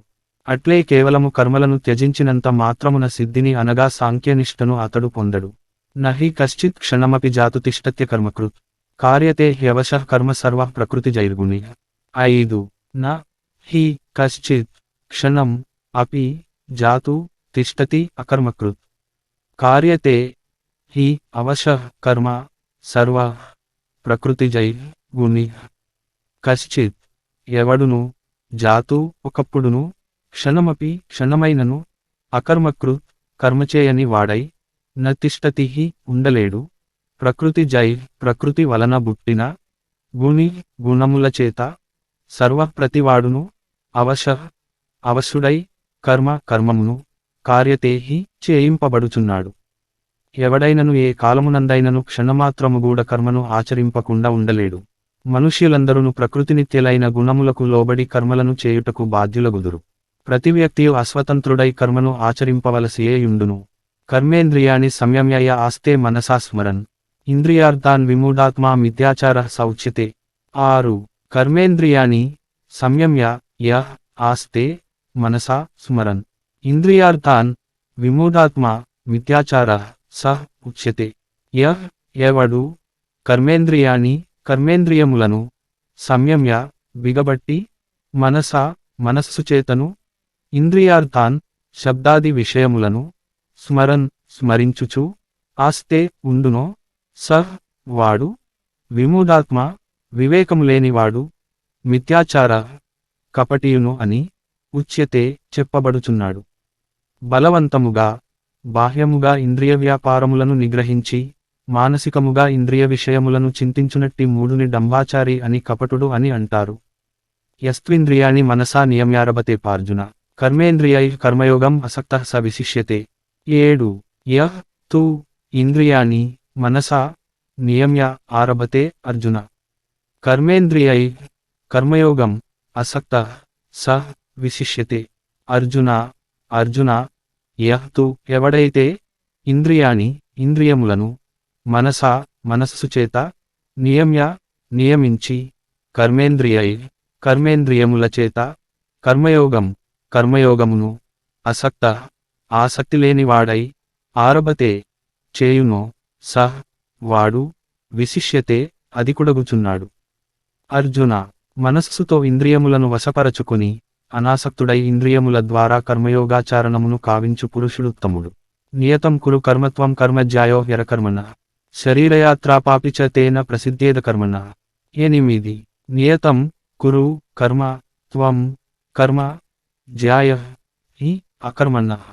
అట్లే కేవలము కర్మలను త్యజించినంత మాత్రమున సిద్ధిని అనగా సాంఖ్యనిష్టను అతడు పొందడు. నహి కశ్చిత్ క్షణమపి జాతు తిష్టత్య కర్మకృత్ కార్యతే హ్యవశః కర్మ సర్వః ప్రకృతిజైర్గుణి. 5 న హి కశ్చిత్ క్షణం అపి జాతు తిష్టతి అకర్మకృత్ కార్యతే హి అవశః కర్మ సర్వః ప్రకృతిజైర్గుణి. కశ్చిత్ ఎవడును జాతు ఒకప్పుడును క్షణమపి క్షణమైనను అకర్మకృత్ కర్మచేయని వాడై న తిష్టతిహి ఉండలేడు. ప్రకృతి వలన బుట్టిన గుణముల చేత ప్రతివాడును అవశుడై కర్మమును కార్యతేహి చేయింపబడుచున్నాడు. ఎవడైనను ఏ కాలమునందైనను క్షణమాత్రముగూడ కర్మను ఆచరింపకుండా ఉండలేడు. మనుష్యులందరూ ప్రకృతినిత్యలైన గుణములకు లోబడి కర్మలను చేయుటకు బాధ్యులగుదురు. ప్రతి వ్యక్తియు అస్వతంత్రుడై కర్మను ఆచరింపవలసియేయుండును. కర్మేంద్రియాణి సంయమ్య ఆస్తే మనసా స్మరన్ ఇంద్రియార్థాన్ విమూఢాత్మా మిథ్యాచారః స ఉచ్యతే. 6 కర్మేంద్రియాణి సంయమ్య యః ఆస్తే మనసా స్మరన్ ఇంద్రియార్థాన్ విమూఢాత్మా మిథ్యాచారః స ఉచ్యతే. యః ఎవడు కర్మేంద్రియములను సంయమ్య బిగబట్టి మనస్సు చేతను ఇంద్రియార్థాన్ శబ్దాది విషయములను స్మరించుచు ఆస్తే ఉండునో సహ్ వాడు విమూఢాత్మ వివేకములేనివాడు మిథ్యాచార కపటియును అని ఉచ్యతే చెప్పబడుచున్నాడు. బలవంతముగా బాహ్యముగా ఇంద్రియ వ్యాపారములను నిగ్రహించి మానసికముగా ఇంద్రియ విషయములను చింతించునట్టి మూడుని డంబాచారి అని కపటుడు అని అంటారు. యస్త్వింద్రియాణి మనసా నియమ్యారభతే పార్జున కర్మేంద్రియైః కర్మయోగం అసక్తః స విశిష్యతే. 7 యః తు ఇంద్రియాణి మనసా నియమ్య ఆరభతే అర్జున కర్మేంద్రియైః కర్మయోగం అసక్తః స విశిష్యతే. అర్జున యః తు ఎవడైతే ఇంద్రియములను మనస్సు చేత నియమించి కర్మేంద్రియముల చేత కర్మయోగమును ఆసక్తి లేనివాడై ఆరభతే చేయునో సహ్ వాడు విశిష్యతే అధికుడగుచున్నాడు. అర్జున మనస్సుతో ఇంద్రియములను వశపరచుకుని అనాసక్తుడై ఇంద్రియముల ద్వారా కర్మయోగాచారణమును కావించు పురుషుడుత్తముడు. నియతం కురు కర్మత్వం కర్మజ్యాయో హ్యరకర్మణః శరీరయాత్రాపాపి చ తేన ప్రసిద్ధేద కర్మణః. 8 నియతం కురు కర్మ త్వం కర్మ జ్యాయః హి అకర్మణః